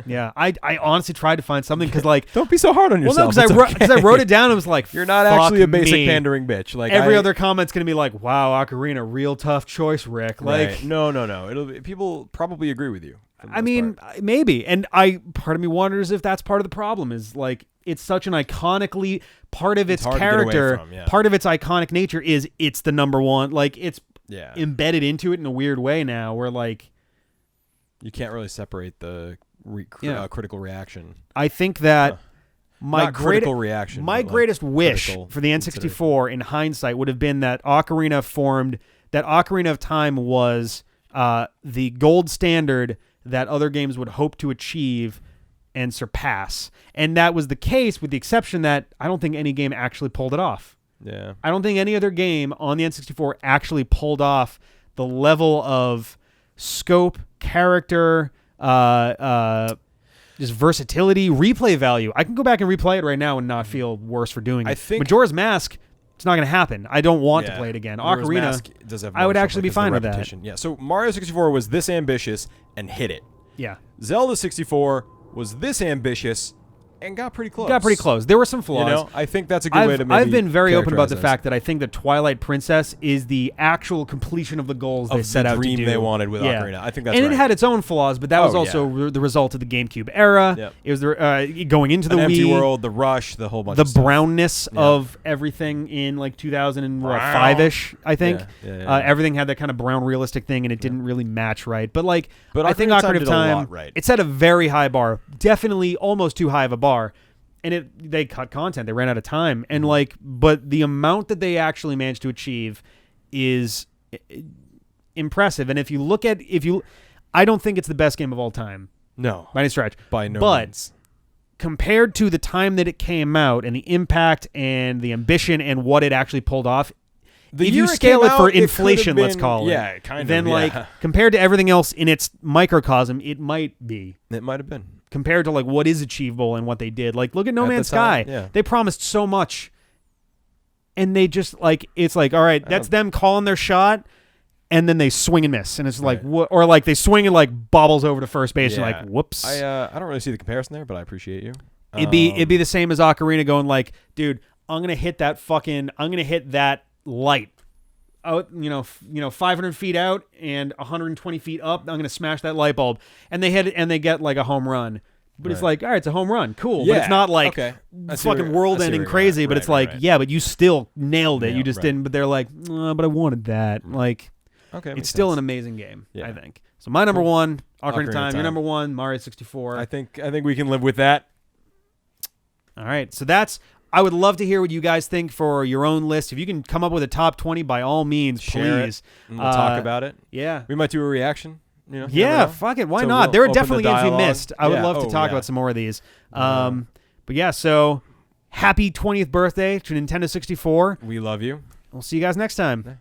Yeah, I honestly tried to find something because like don't be so hard on yourself. Well, no, because I wrote it down. and was like, you're not actually a basic pandering bitch. Like every other comment's gonna be like, wow, Ocarina, real tough choice, Rick. Like, right. No. People probably agree with you. I mean, maybe, and part of me wonders if that's part of the problem. Is like it's such an iconically part of its character, part of its iconic nature is it's the number one. Like it's embedded into it in a weird way now, where like you can't really separate the critical reaction. I think that Not critical reaction. My greatest wish for the N64 in hindsight would have been that Ocarina of Time was the gold standard that other games would hope to achieve and surpass. And that was the case, with the exception that I don't think any game actually pulled it off. Yeah. I don't think any other game on the N64 actually pulled off the level of scope, character, just versatility, replay value. I can go back and replay it right now and not feel worse for doing it. I think Majora's Mask, it's not going to happen. I don't want to play it again. Majora's Ocarina, Mask does have I would actually be fine with that. Yeah. So Mario 64 was this ambitious and hit it. Yeah. Zelda 64 was this ambitious and got pretty close. There were some flaws. You know, I think that's a good way to maybe I've been very open about the characterize fact that I think that Twilight Princess is the actual completion of the goals they set out to do. The dream they wanted with Ocarina. I think that's and right. it had its own flaws, but that was also the result of the GameCube era. Yep. It was going into the Wii. Empty World, the Rush, the whole bunch the of stuff. brownness of everything in like 2005-ish, I think. Everything had that kind of brown realistic thing, and it didn't really match right. But I think Ocarina of Time, it set a very high bar, definitely almost too high of a bar. And they cut content. They ran out of time. And but the amount that they actually managed to achieve is impressive. And if you look at, I don't think it's the best game of all time. No. By any stretch. By no But means. compared to the time that it came out and the impact and the ambition and what it actually pulled off, if you scale it for inflation, let's call it. Yeah, kind of. Then compared to everything else in its microcosm, it might be. It might have been. Compared to what is achievable and what they did. Look at No Man's Sky. Yeah. They promised so much. And they just it's all right, that's them calling their shot, and then they swing and miss. And it's what, or they swing and bobbles over to first base and whoops. I don't really see the comparison there, but I appreciate you. It'd be the same as Ocarina going dude, I'm gonna hit that light out, 500 feet out and 120 feet up. I'm gonna smash that light bulb, and they hit it, and they get a home run. But it's all right, it's a home run, cool. Yeah. But it's not fucking world-ending crazy. But it's yeah, but you still nailed it. You just didn't. But they're but I wanted that. It's still an amazing game. I think. So my number one, Ocarina of Time. Your number one, Mario 64. I think we can live with that. All right, so that's. I would love to hear what you guys think for your own list. If you can come up with a top 20, by all means, please. We'll talk about it. Yeah. We might do a reaction. Fuck it. Why not? There are definitely games we missed. I would love to talk about some more of these. But yeah, so happy 20th birthday to Nintendo 64. We love you. We'll see you guys next time.